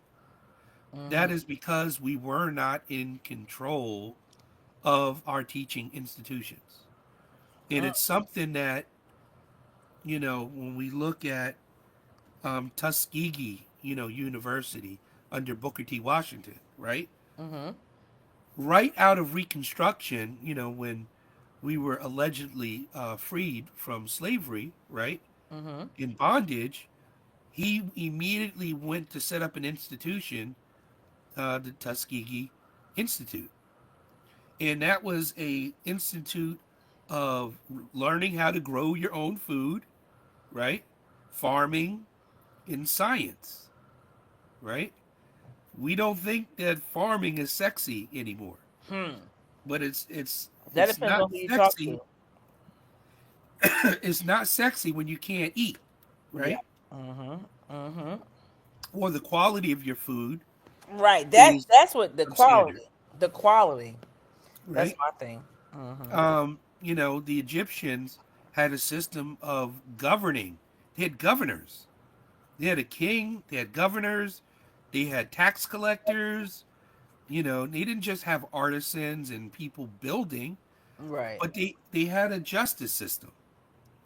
A: Mm-hmm.
B: That is because we were not in control of our teaching institutions. And
A: Mm.
B: it's something that, when we look at Tuskegee, University under Booker T. Washington, right?
A: Mm-hmm.
B: Right out of Reconstruction, when we were allegedly freed from slavery, right?
A: Mm-hmm.
B: In bondage, he immediately went to set up an institution, the Tuskegee Institute. And that was a institute of learning how to grow your own food, right? Farming and science, right? We don't think that farming is sexy anymore.
A: Hmm.
B: but it's
A: That
B: it's
A: depends
B: not
A: on who you talk
B: sexy.
A: to.
B: It's not sexy when you can't eat,
A: Yeah.
B: right?
A: Mhm. Mhm.
B: Or the quality of your food
A: Right.
B: is
A: That's what the
B: substandard,
A: quality. The quality. That's
B: right?
A: my thing. Mhm.
B: The Egyptians had a system of governing. They had governors. They had a king. They had governors. They had tax collectors. They didn't just have artisans and people building,
A: Right.
B: but they had a justice system,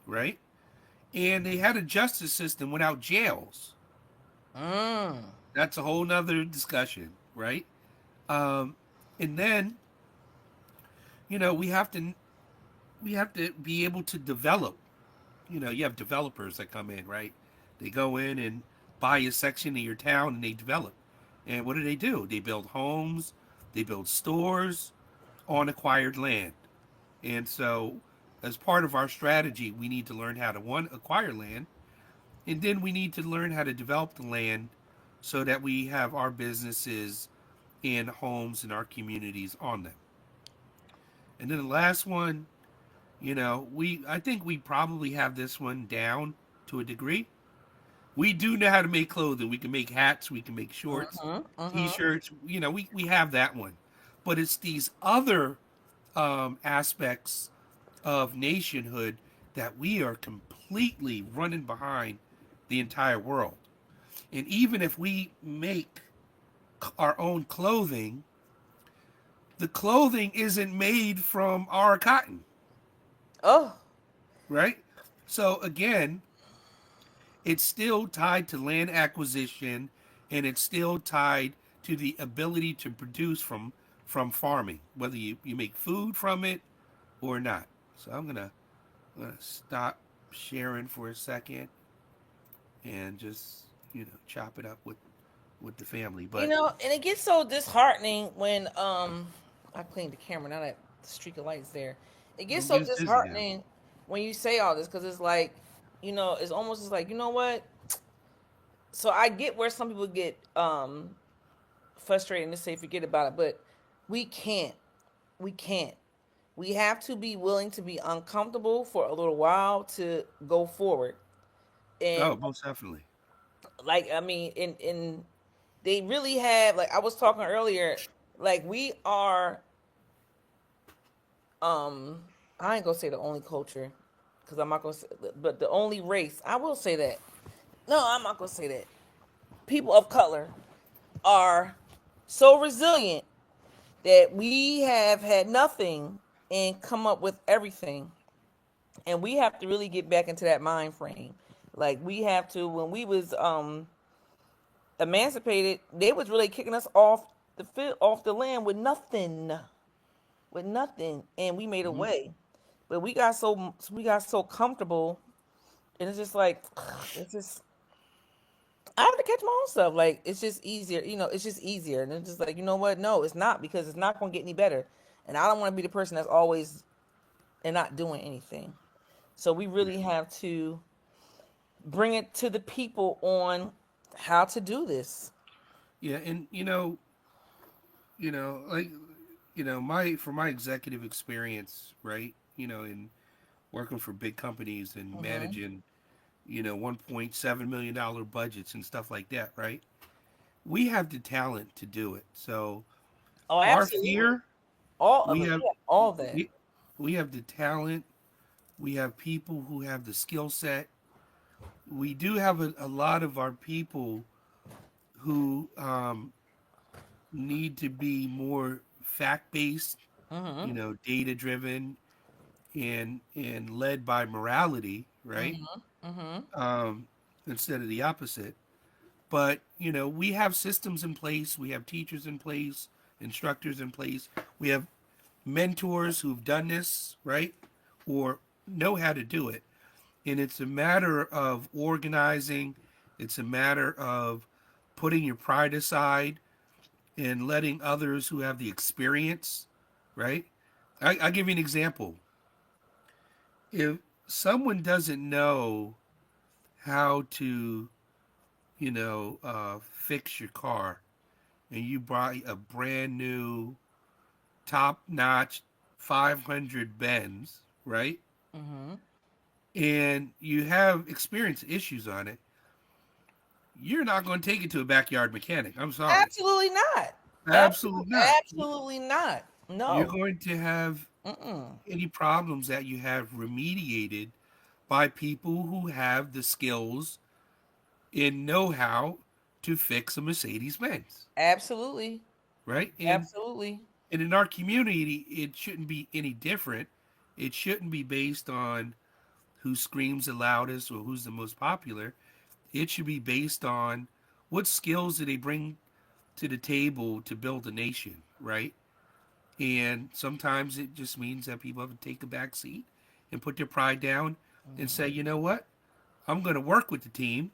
B: right? And they had a justice system without jails.
A: Mm.
B: That's a whole nother discussion, right? Um, and then we have to be able to develop. You have developers that come in, right? They go in and buy a section of your town and they develop. And what do? They build homes, they build stores on acquired land. And so, as part of our strategy, we need to learn how to one acquire land, and then we need to learn how to develop the land so that we have our businesses and homes and our communities on them. And then the last one, we I think we probably have this one down to a degree. We do know how to make clothing. We can make hats, we can make shorts,
A: Mhm. Mhm.
B: t-shirts. We have that one. But it's these other aspects of nationhood that we are completely running behind the entire world. And even if we make our own clothing, the clothing isn't made from our cotton,
A: Oh.
B: right? So again, it's still tied to land acquisition, and it's still tied to the ability to produce from farming, whether you make food from it or not. So I'm gonna stop sharing for a second and just chop it up with the family.
A: You
B: But
A: know, and it gets so disheartening when I cleaned the camera. Now that the streak of lights there, it gets
B: don't
A: so
B: get us busy now.
A: disheartening when you say all this because it's like, it's almost just like, you know what? So I get where some people get frustrated and they say forget about it, but we can't. We can't. We have to be willing to be uncomfortable for a little while to go forward. And
B: Oh, most definitely.
A: like I mean, in they really have, like I was talking earlier, like we are um I ain't gonna say the only culture because I'm not gonna say, but the only race. I will say that. No, I'm not gonna say that. People of color are so resilient that we have had nothing and come up with everything, and we have to really get back into that mind frame. Like we have to, when we was emancipated, they was really kicking us off the land with nothing, and we made a
B: Hmm.
A: way. But we got so comfortable, and it's just like it's just I have to catch my own stuff. Like it's just easier, it's just easier, and it's just like, you know what? No, it's not, because it's not going to get any better, and I don't want to be the person that's always and not doing anything. So we really have to bring it to the people on how to do this.
B: Yeah, and like my from my executive experience, right? In working for big companies and
A: Hmm.
B: managing 1.7 million dollar budgets and stuff like that, right? We have the talent to do it. So
A: Oh,
B: our
A: absolutely.
B: fear,
A: All of
B: we
A: it.
B: have
A: Yeah, all of that.
B: we, we have the talent. We have people who have the skill set. We do have a lot of our people who need to be more fact based,
A: Hmm.
B: data driven, and led by morality, right?
A: Hmm. Hmm.
B: Um, Instead of the opposite. But we have systems in place. We have teachers in place, instructors in place. We have mentors who've done this, right, or know how to do it. And it's a matter of organizing. It's a matter of putting your pride aside and letting others who have the experience, right? I'll give you an example. If someone doesn't know how to, fix your car, and you buy a brand new top notch 500 bends, right?
A: Mm-hmm.
B: And you have experience issues on it, you're not going to take it to a backyard mechanic. I'm sorry.
A: Absolutely not.
B: Absolutely not.
A: Absolutely not.
B: You're
A: No.
B: going to have
A: Mm-mm.
B: any problems that you have remediated by people who have the skills and know how to fix a Mercedes Benz,
A: Absolutely.
B: right?
A: Absolutely.
B: And in our community, it shouldn't be any different. It shouldn't be based on who screams the loudest or who's the most popular. It should be based on what skills do they bring to the table to build a nation, right? And sometimes it just means that people have to take a back seat and put their pride down and say, you know what? I'm going to work with the team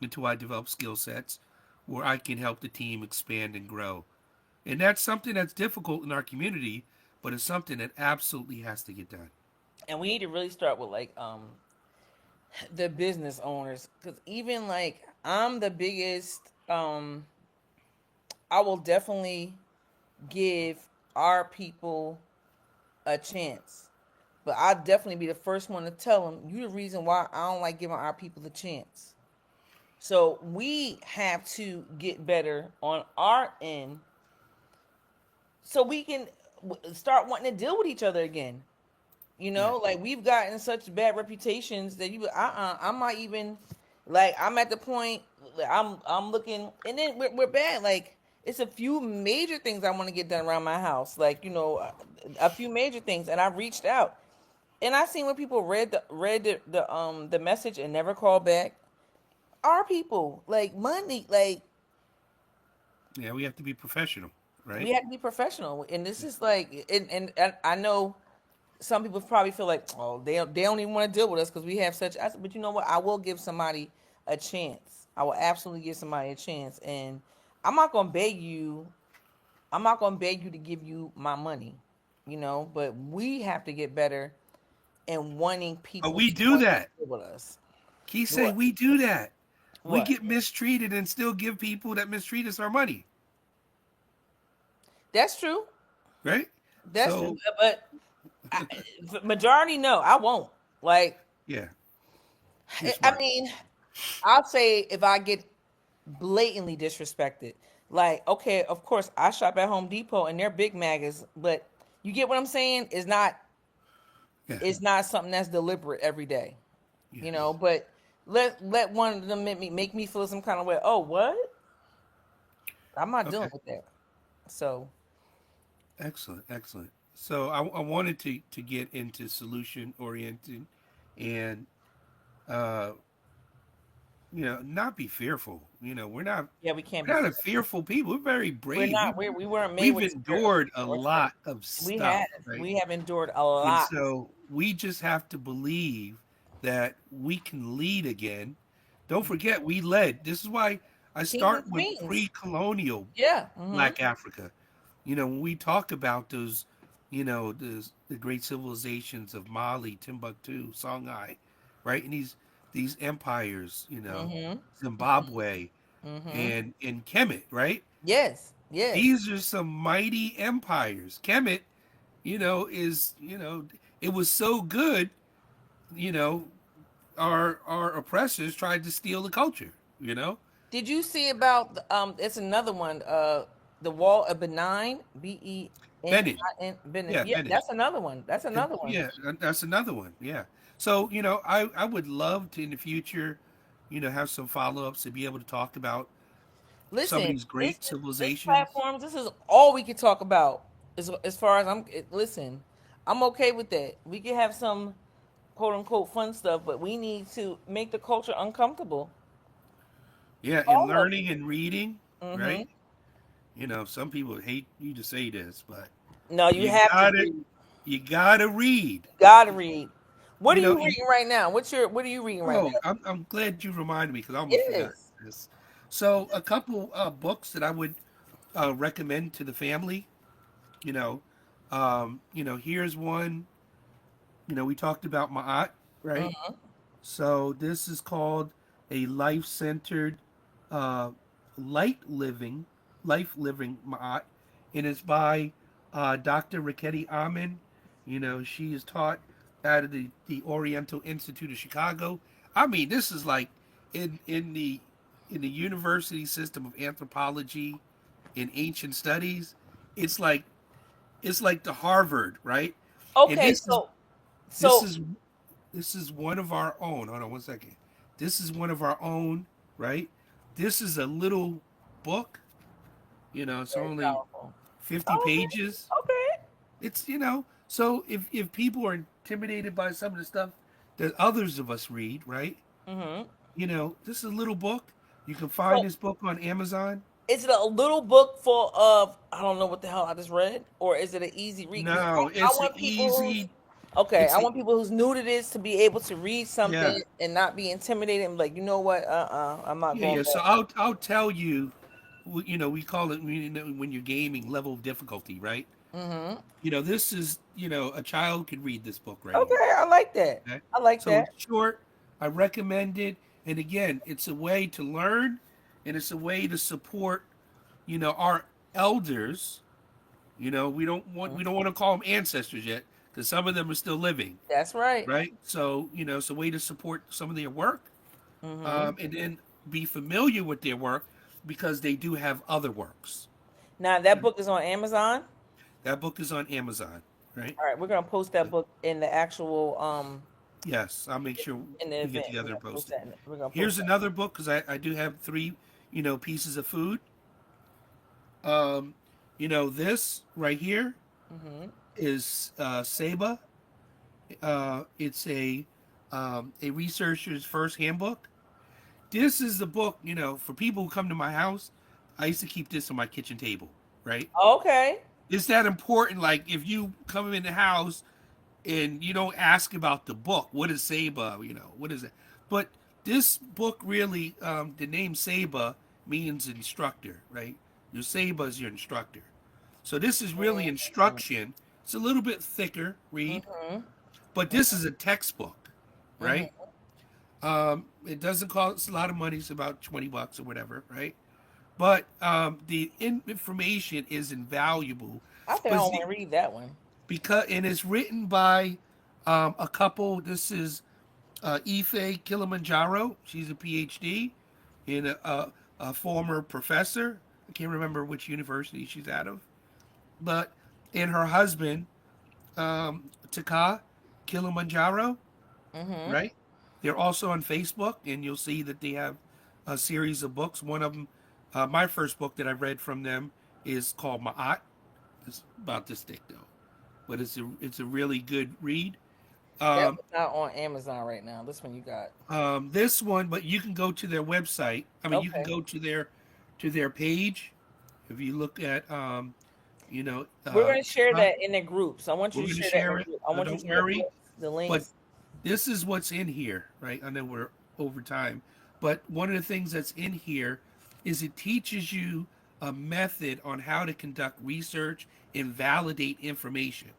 B: until I develop skill sets where I can help the team expand and grow. And that's something that's difficult in our community, but it's something that absolutely has to get done.
A: And we need to really start with like the business owners, because even like I'm the biggest I will definitely give our people a chance, but I'll definitely be the first one to tell them you the reason why I don't like giving our people a chance. So we have to get better on our end so we can start wanting to deal with each other again. You
B: Yeah.
A: know, like we've gotten such bad reputations that I'm not even like I'm at the point like, I'm looking, and then we're bad. Like it's a few major things I want to get done around my house, like a few major things, and I reached out, and I seen when people read the message and never called back. Our people like money, like
B: Yeah, we have to be professional, right?
A: we had to be professional, and this is like, and I know some people probably feel like, oh, they don't even want to deal with us because we have such. But you know what? I will give somebody a chance. I will absolutely give somebody a chance, and I'm not gonna beg you. I'm not gonna beg you to give you my money, But we have to get better in wanting
B: But
A: people
B: we
A: to
B: do
A: want to
B: that.
A: deal with us.
B: Kyseé,
A: What?
B: we do that. We
A: What?
B: get mistreated and still give people that mistreat us our money,
A: That's true.
B: right?
A: That's true.
B: So,
A: But I, majority, no, I won't. Like,
B: yeah, you're
A: I
B: smart.
A: mean, I'll say if I get blatantly disrespected. Like, okay, of course, I shop at Home Depot and they're big magas, but you get what I'm saying?
B: Yeah,
A: It's not something that's deliberate every day,
B: yes.
A: But let one of them make me feel some kind of way. Oh, what? I'm not
B: Okay,
A: dealing with that. So
B: excellent, excellent. So I wanted to get into solution oriented and uh, not be fearful.
A: yeah, we can't be
B: We're not a
A: fearful.
B: fearful people. We're very
A: We're
B: brave.
A: not. We weren't made
B: We've
A: with the spirit of
B: endured a
A: fear or faith.
B: lot of
A: We
B: stuff,
A: have.
B: right?
A: We have endured a
B: And
A: lot.
B: so we just have to believe that we can lead again. Don't forget, we led. This is why I
A: Kings
B: start
A: and
B: with
A: queens.
B: pre-colonial
A: Yeah. Mm-hmm.
B: Black Africa. When we talk about those, the great civilizations of Mali, Timbuktu, Songhai, right, and these empires,
A: Mm-hmm.
B: Zimbabwe
A: Mm-hmm.
B: and Kemet, right?
A: Yes. Yes.
B: These are some mighty empires. Kemet, is it was so good, you know, our oppressors tried to steal the culture,
A: Did you see about it's another one, the Wall of Benign,
B: Benin.
A: Benin, Benin.
B: Yeah,
A: Yeah,
B: Benin.
A: that's another one. That's another one.
B: Yeah, that's another one. Yeah. So, I would love to in the future, have some follow-ups to be able to talk about some of
A: Listen,
B: these
A: this
B: great
A: this
B: civilizations.
A: platform, this is all we can talk about. As far as listen, I'm okay with that. We can have some quote unquote fun stuff, but we need to make the culture uncomfortable.
B: Yeah, and
A: All of
B: learning and reading,
A: it.
B: right? Some people hate you to say this, but
A: No, you
B: you
A: have to
B: got to
A: read.
B: you got to read.
A: Gotta read. What are
B: You know,
A: you
B: you,
A: reading right now? What are you reading right
B: oh,
A: now?
B: I'm glad you reminded me because I almost forgot
A: Yes.
B: this. So, a couple books that I would recommend to the family. You know, here's one. We talked about Ma'at, right?
A: Mm-hmm.
B: So this is called a life-centered, uh, light living, life living Ma'at, and it's by Dr. Riketti Amin. She is taught out of the Oriental Institute of Chicago. I mean, this is like in the university system of anthropology in ancient studies. It's like it's like the Harvard, right? And
A: Okay,
B: this is
A: so
B: this
A: so
B: is this is one of our own. Hold on one second. This is one of our own, right? This is a little book. It's
A: very
B: only
A: powerful.
B: 50
A: Okay,
B: pages.
A: okay.
B: So if people are intimidated by some of the stuff that others of us read, right?
A: Mm-hmm.
B: This is a little book. You can find
A: So
B: this book on Amazon.
A: is it a little book full of I don't know what the hell I just read, or is it an easy read? Because
B: No,
A: I
B: it's an
A: want people who's
B: easy.
A: okay.
B: It's
A: I
B: a
A: want people who's new to this to be able to read
B: Yeah,
A: something and not be intimidated and be like, you know what? I'm not
B: yeah,
A: going
B: yeah. So
A: back.
B: I'll tell you. We call it when you're gaming level of difficulty, right?
A: Mm-hmm.
B: This is a child could read this book right here.
A: Okay, I like that.
B: Okay,
A: I like
B: so
A: that.
B: it's short. I recommend it, and again, it's a way to learn, and it's a way to support our elders. We don't want to call them ancestors yet because some of them are still living,
A: That's right.
B: right? So it's a way to support some of their work,
A: Mm-hmm.
B: and then be familiar with their work because they do have other works.
A: Now that book is on Amazon.
B: That book is on Amazon, right?
A: All right, we're gonna post that book in the actual
B: Yes, I'll make sure
A: in the
B: we get
A: event. We're
B: together and
A: gonna
B: post
A: post
B: it.
A: that. We're gonna post
B: Here's
A: that.
B: another book because I do have three, pieces of food. Um, this right here
A: Mm-hmm.
B: is Saba. It's a researcher's first handbook. This is the book, for people who come to my house. I used to keep this on my kitchen table, right?
A: Okay.
B: It's that important. Like if you come in the house and you don't ask about the book, what is Saba? What is it? But this book really, the name Saba means instructor, right? Your Saba is your instructor. So this is really instruction. It's a little bit thicker read,
A: Mm-hmm.
B: but this is a textbook, right?
A: Mm-hmm.
B: It doesn't cost a lot of money. It's about $20 or whatever, right? But the information is invaluable,
A: I think I
B: but
A: want to read that one.
B: because and it's written by a couple. This is Ife Kilimanjaro. She's a PhD in a former professor. I can't remember which university she's out of, but and her husband Taka Kilimanjaro,
A: Mm-hmm.
B: right? They're also on Facebook, and you'll see that they have a series of books. One of them, my first book that I read from them, is called Ma'at. It's about this thick though, but it's a really good read.
A: That
B: Um,
A: one's not on Amazon right now. This one you got.
B: this one, but you can go to their website. I mean, you can
A: Okay.
B: go to their page. If you look at, you know,
A: We're
B: uh,
A: gonna share
B: huh?
A: that in the groups. I want you
B: We're
A: to
B: going to
A: share that in
B: share
A: the
B: it.
A: group. I want you
B: Don't
A: to share
B: worry.
A: the
B: But
A: links.
B: this is what's in here, right? I know we're over time, but one of the things that's in here is it teaches you a method on how to conduct research and validate information,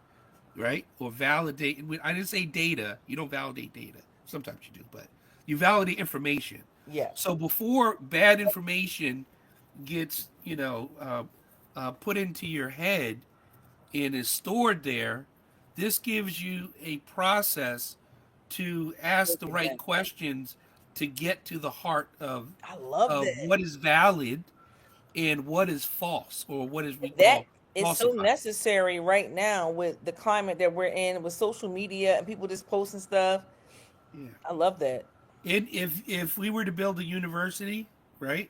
B: right? Or validate. I didn't say data. You don't validate data. Sometimes you do, but you validate information.
A: Yes.
B: So before bad information gets, put into your head and is stored there, this gives you a process to ask
A: Look
B: the
A: at
B: right
A: that.
B: questions to get to the heart of
A: I love that.
B: what is valid and what is false or what is we
A: That
B: call
A: is so
B: falsified.
A: necessary right now with the climate that we're in with social media and people just posting stuff.
B: Yeah.
A: I love that.
B: And if we were to build a university, right,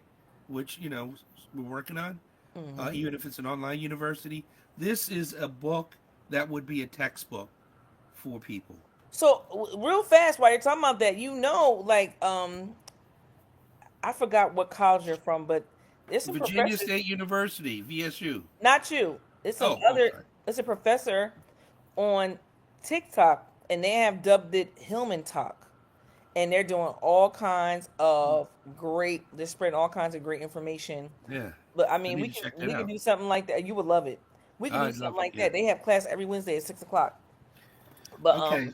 B: which we're working on,
A: Hmm.
B: even if it's an online university, this is a book that would be a textbook for people.
A: So real fast, while you're talking about that, like I forgot what college you're from, but there's some
B: Virginia
A: professors.
B: State University, VSU.
A: Not you. It's some
B: Oh,
A: other.
B: sorry.
A: It's a professor on TikTok, and they have dubbed it Hillman Talk, and they're doing all kinds of great. They're spreading all kinds of great information.
B: Yeah,
A: But I
B: I
A: mean,
B: need
A: we
B: to
A: can
B: check that
A: we can
B: out.
A: do something like that. You would love it. We can do
B: I'd
A: something
B: love it.
A: like
B: Yeah.
A: that. They have class every Wednesday at 6 o'clock. But
B: Okay.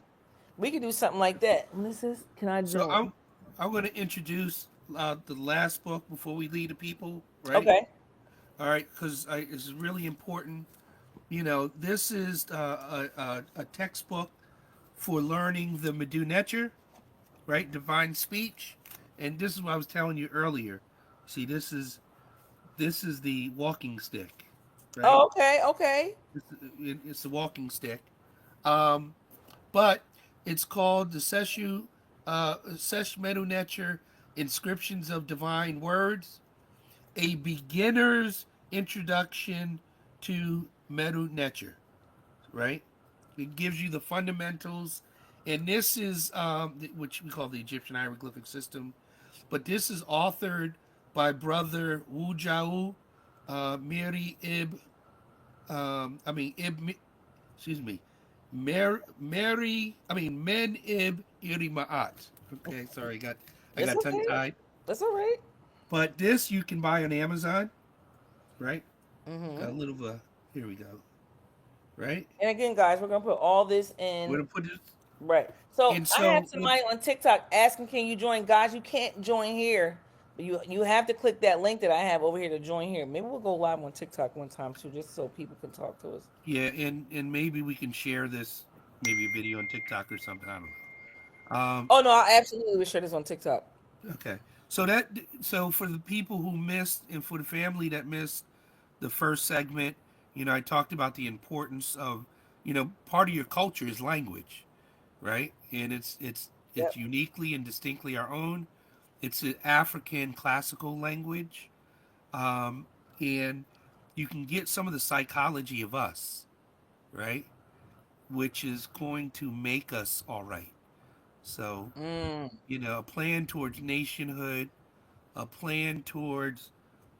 A: we can do something like that. What is this? Can I
B: So
A: join?
B: I'm going to introduce the last book before we lead the people, right?
A: Okay.
B: All right, because it's really important This is a textbook for learning the Medu Neter, right? Divine speech. And this is what I was telling you earlier. See, this is the walking stick, right?
A: Oh, okay, okay.
B: It's the walking stick. Um, but it's called the Sesh Medu Neter Inscriptions of Divine Words, a beginner's introduction to Medu Neter, right? It gives you the fundamentals, and this is which we call the Egyptian hieroglyphic system. But this is authored by brother Wu Jiao, Miri Ib, I mean Ib, excuse me, Men Ib Iri Ma'at. Okay, sorry, I
A: It's
B: got tongue
A: okay.
B: tied.
A: That's all right.
B: But this you can buy on Amazon, right?
A: Mm-hmm.
B: Got a little here we go, right?
A: And again, guys, we're gonna put all this
B: We're
A: in.
B: gonna put this,
A: Right. So
B: and
A: I have
B: so with
A: somebody on TikTok asking, "Can you join?" Guys, you can't join here. You have to click that link that I have over here to join here. Maybe we'll go live on TikTok one time too, just so people can talk to us.
B: yeah, and maybe we can share this, maybe a video on TikTok or something. I don't know.
A: Oh no, I absolutely will share this on TikTok.
B: Okay. So for the people who missed and for the family that missed the first segment, I talked about the importance of, part of your culture is language, right? And it's
A: Yep.
B: uniquely and distinctly our own. It's an African classical language, and you can get some of the psychology of us, right? Which is going to make us all right. So,
A: Mm.
B: a plan towards nationhood, a plan towards,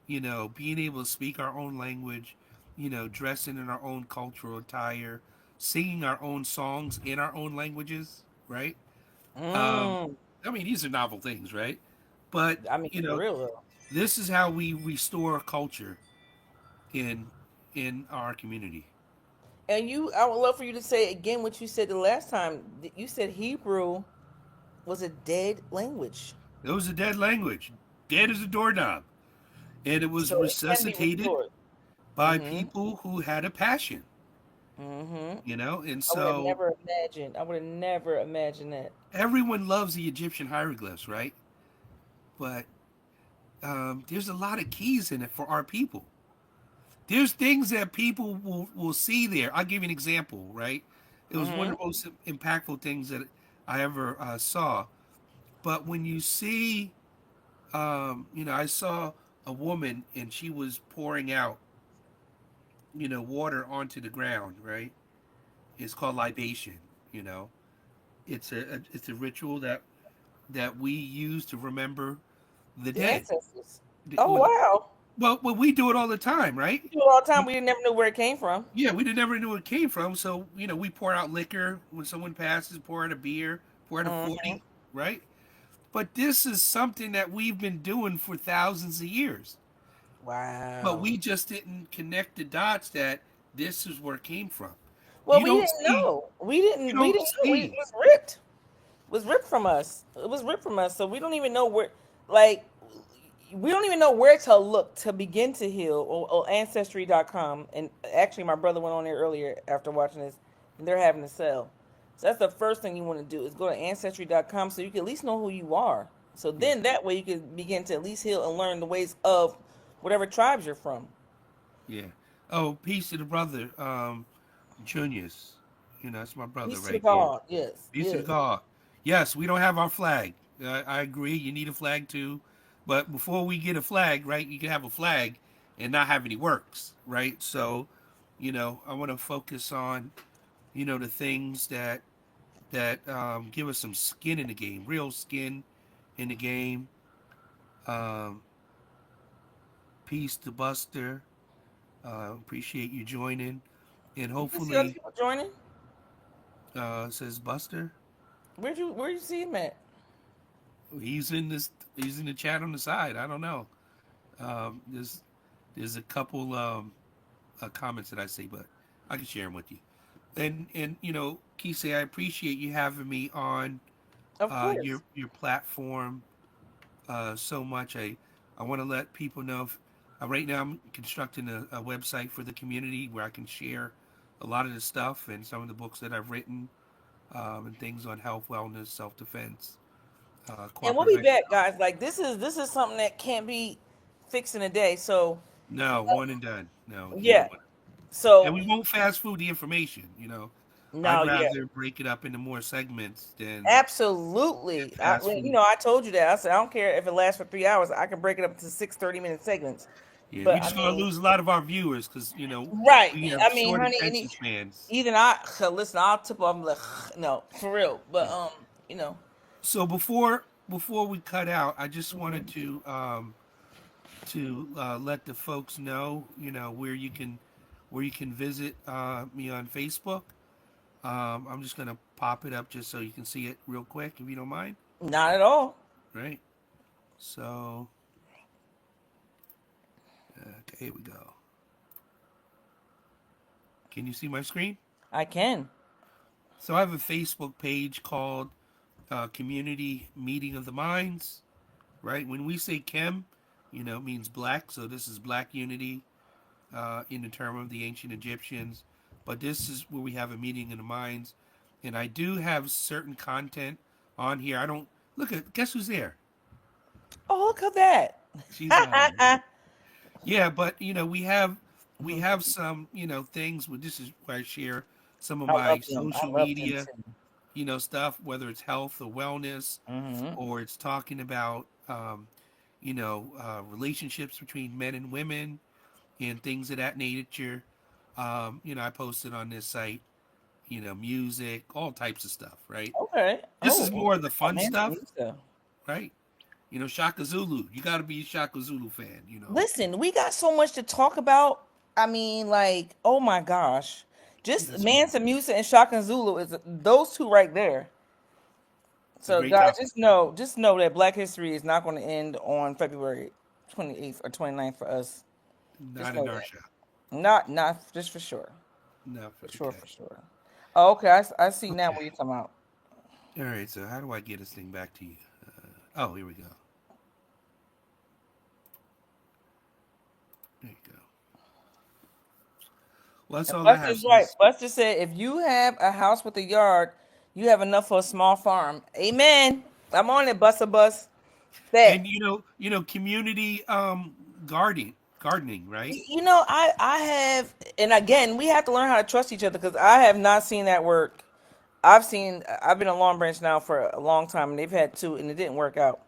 B: being able to speak our own language, dressing in our own cultural attire, singing our own songs in our own languages, right? Um,
A: Mm.
B: I mean, these are novel things, right? But,
A: I mean, for real though.
B: this is how we restore culture in our community.
A: And I would love for you to say again what you said the last time. You said Hebrew was a dead language,
B: It was a dead language, dead as a doorknob, and it was
A: so it can be
B: resuscitated
A: restored.
B: by
A: Mm-hmm.
B: people who had a passion,
A: Mm-hmm.
B: and
A: I would have
B: so
A: never imagined. I would have never imagined that.
B: everyone loves the Egyptian hieroglyphs, right? But there's a lot of keys in it for our people. There's things that people will see there. I'll give you an example, right? It was one
A: Mm-hmm.
B: of the most impactful things that I ever saw. But when you see, I saw a woman and she was pouring out, water onto the ground, right? It's called libation, you know. It's a ritual that we use to remember the
A: The
B: dead.
A: ancestors.
B: The-
A: Oh
B: When,
A: wow.
B: well, we do it all the time, right?
A: We do it all the time.
B: We,
A: We never knew where it came from.
B: yeah, we never knew where it came from. So, we pour out liquor when someone passes, pour out a beer, pour out a
A: Mm-hmm.
B: 40, right? But this is something that we've been doing for thousands of years. But
A: Wow.
B: we just didn't connect the dots that this is where it came from.
A: Well,
B: You
A: we
B: don't
A: didn't
B: see,
A: know. We
B: you
A: didn't. We
B: don't
A: didn't know. We it
B: see.
A: was ripped. It was ripped from us. It was ripped from us. So we don't even know where. Like we don't even know where to look to begin to heal or ancestry.com. And actually my brother went on there earlier after watching this and they're having to sell. So that's the first thing you want to do is go to ancestry.com so you can at least know who you are. So
B: Yeah,
A: then that way you can begin to at least heal and learn the ways of whatever tribes you're from.
B: yeah. Oh, peace to the brother, Junius. That's my brother
A: Peace to the
B: right there.
A: God. Yes,
B: Peace to the
A: yes.
B: God. Yes, we don't have our flag. I agree. You need a flag too. But before we get a flag, right, you can have a flag and not have any works, right? So, I want to focus on, the things that give us some skin in the game, real skin in the game. Um, Peace to Buster. Appreciate you joining. And
A: You can see other
B: hopefully,
A: people joining.
B: says Buster.
A: Where you see him at?
B: He's in the chat on the side. I don't know. There's a couple comments that I see, but I can share them with you. And Kyseé, I appreciate you having me on
A: Of course.
B: your platform so much. I want to let people know Right now, I'm constructing a website for the community where I can share a lot of the stuff and some of the books that I've written, and things on health, wellness, self defense,
A: And we'll
B: cooperative
A: be back,
B: exercise.
A: guys. Like this is something that can't be fixed in a day. So
B: No, one and done. No, we can't do
A: yeah.
B: one. And
A: So
B: we won't fast food the information. I'd
A: no, yeah.
B: rather break it up into more segments than
A: Absolutely.
B: fast food.
A: I told you that. I said I don't care if it lasts for 3 hours. I can break it up into 6 30-minute segments.
B: Yeah, we
A: But I
B: just gonna
A: mean,
B: lose a lot of our viewers because
A: right.
B: we have
A: I mean,
B: short
A: honey,
B: attention spans.
A: even I listen. I'll tip off. I'm like, no, for real. But
B: Yeah.
A: you know,
B: So before we cut out, I just wanted
A: mhm.
B: to let the folks know, where you can visit me on Facebook. I'm just gonna pop it up just so you can see it real quick, if you don't mind.
A: Not at all.
B: Right. So okay, here we go. Can you see my screen?
A: I can.
B: So I have a Facebook page called Community Meeting of the Minds. Right. When we say Chem, it means black. So this is Black Unity in the term of the ancient Egyptians. But this is where we have a meeting in the minds. And I do have certain content on here. I don't look at guess who's there?
A: Oh, look at that.
B: She's on. Yeah, but we have some things. This is where I share some of
A: I
B: my
A: love them. I
B: social
A: love them
B: media
A: too.
B: stuff, whether it's health or wellness,
A: Hmm.
B: or it's talking about relationships between men and women and things of that nature. I posted on this site, music, all types of stuff, right?
A: Okay.
B: This is
A: Oh,
B: more of the
A: oh
B: fun
A: man,
B: stuff,
A: Lisa.
B: right? Shaka Zulu. You got to be a Shaka Zulu fan.
A: Listen, we got so much to talk about. I mean, like, oh my gosh, just
B: Yes, we do.
A: Mansa Musa and Shaka Zulu is those two right there.
B: It's a
A: So,
B: great
A: guys,
B: topic.
A: just know that Black History is not going to end on February 28th or 29th for us. Just
B: Not
A: know
B: in our
A: that.
B: shop.
A: Not just for sure,
B: Not for
A: for sure,
B: okay.
A: for sure. Oh, okay, I see now
B: Okay.
A: what you're talking about.
B: All right. So how do I get this thing back to you? Oh, here we go. There you go. Well, that's
A: And
B: all I have,
A: Buster's right.
B: sis.
A: Buster said, if you have a house with a yard, you have enough for a small farm. Amen. I'm on it, Buster Bus.
B: And
A: Bet.
B: community gardening, right?
A: I have, and again, we have to learn how to trust each other because I have not seen that work. I've been a Long Branch now for a long time, and they've had two, and it didn't work out.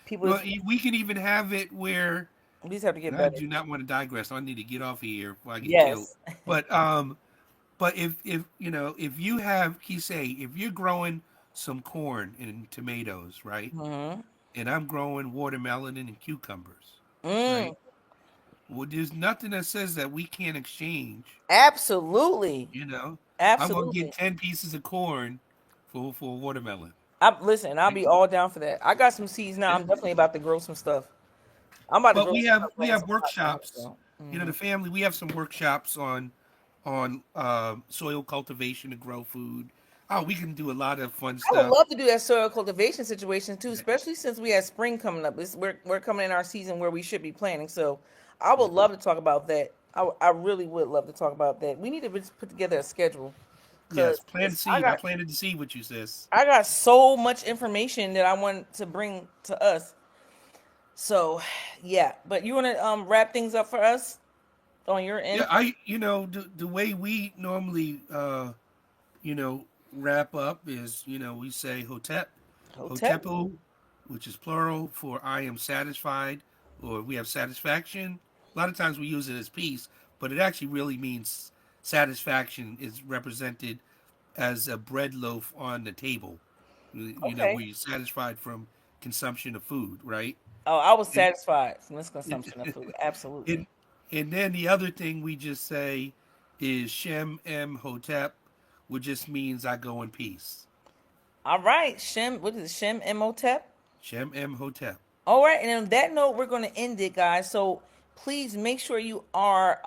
A: People
B: Well,
A: just
B: we can even have it where
A: we just have to get
B: and I
A: better.
B: do not want to digress. I need to get off of here before I get killed.
A: Yes.
B: But if you have Kyseé, if you're growing some corn and tomatoes, right?
A: Hmm.
B: And I'm growing watermelon and cucumbers, right?
A: Mm,
B: Well, there's nothing that says that we can't exchange.
A: absolutely.
B: You know, I'm gonna get
A: Absolutely.
B: 10 pieces of corn for a watermelon.
A: Listen, I'll
B: Right?
A: be all down for that. I got some seeds now.
B: Yeah.
A: I'm definitely about to grow some stuff. I'm about to
B: But
A: grow
B: we
A: some
B: have
A: stuff,
B: we
A: plant
B: have
A: some pot plants.
B: workshops.
A: So. Hmm.
B: The family. We have some workshops on soil cultivation to grow food. Oh, we can do a lot of fun
A: I would
B: stuff.
A: love to do that soil cultivation situation too, especially since we have spring coming up. We're coming in our season where we should be planting. So I
B: Yeah.
A: would love to talk about that. I really would love to talk about that. We need to just put together a schedule
B: Yes,
A: because
B: plant seed. I planted the seed with you, sis.
A: I got so much information that I want to bring to us. So yeah, but you want to wrap things up for us on your
B: Yeah,
A: end?
B: the way we normally you know wrap up is we say hotep,
A: Hotep.
B: hotepu, which is plural for I am satisfied, or we have satisfaction. A lot of times we use it as peace, but it actually really means satisfaction is represented as a bread loaf on the table.
A: Okay.
B: Where you're satisfied from consumption of food, right?
A: Oh, I was
B: And,
A: satisfied from this consumption of food. Absolutely.
B: and, and then the other thing we just say is Shem Em Hotep, which just means I go in peace.
A: All right, Shem. What is it? Shem Imhotep?
B: Shem Em Hotep.
A: All right, and on that note, we're going to end it, guys. So please make sure you are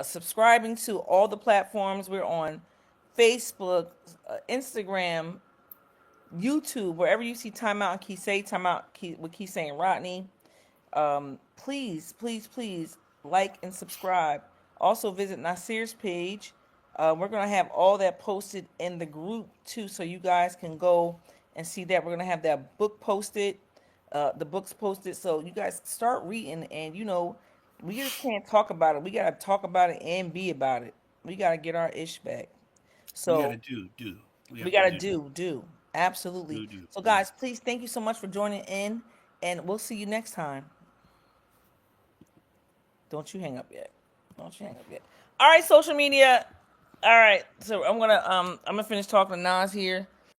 A: subscribing to all the platforms. We're on Facebook, Instagram, YouTube, wherever you see Time Out and Kyseé, Time Out with Kyseé and Rodney. Please, please, please like and subscribe. Also visit Nasir's page. We're gonna have all that posted in the group too, so you guys can go and see that. We're gonna have that book posted, the books posted, so you guys start reading. And we just can't talk about it. We gotta talk about it and be about it. We gotta get our ish back.
B: We got to
A: So
B: do. We
A: we
B: have to
A: gotta
B: do.
A: do absolutely.
B: Do.
A: So
B: Yeah.
A: guys, please thank you so much for joining in, and we'll see you next time. Don't you hang up yet. Don't you hang up yet. All right, social media. All right, so I'm gonna finish talking to Nas here.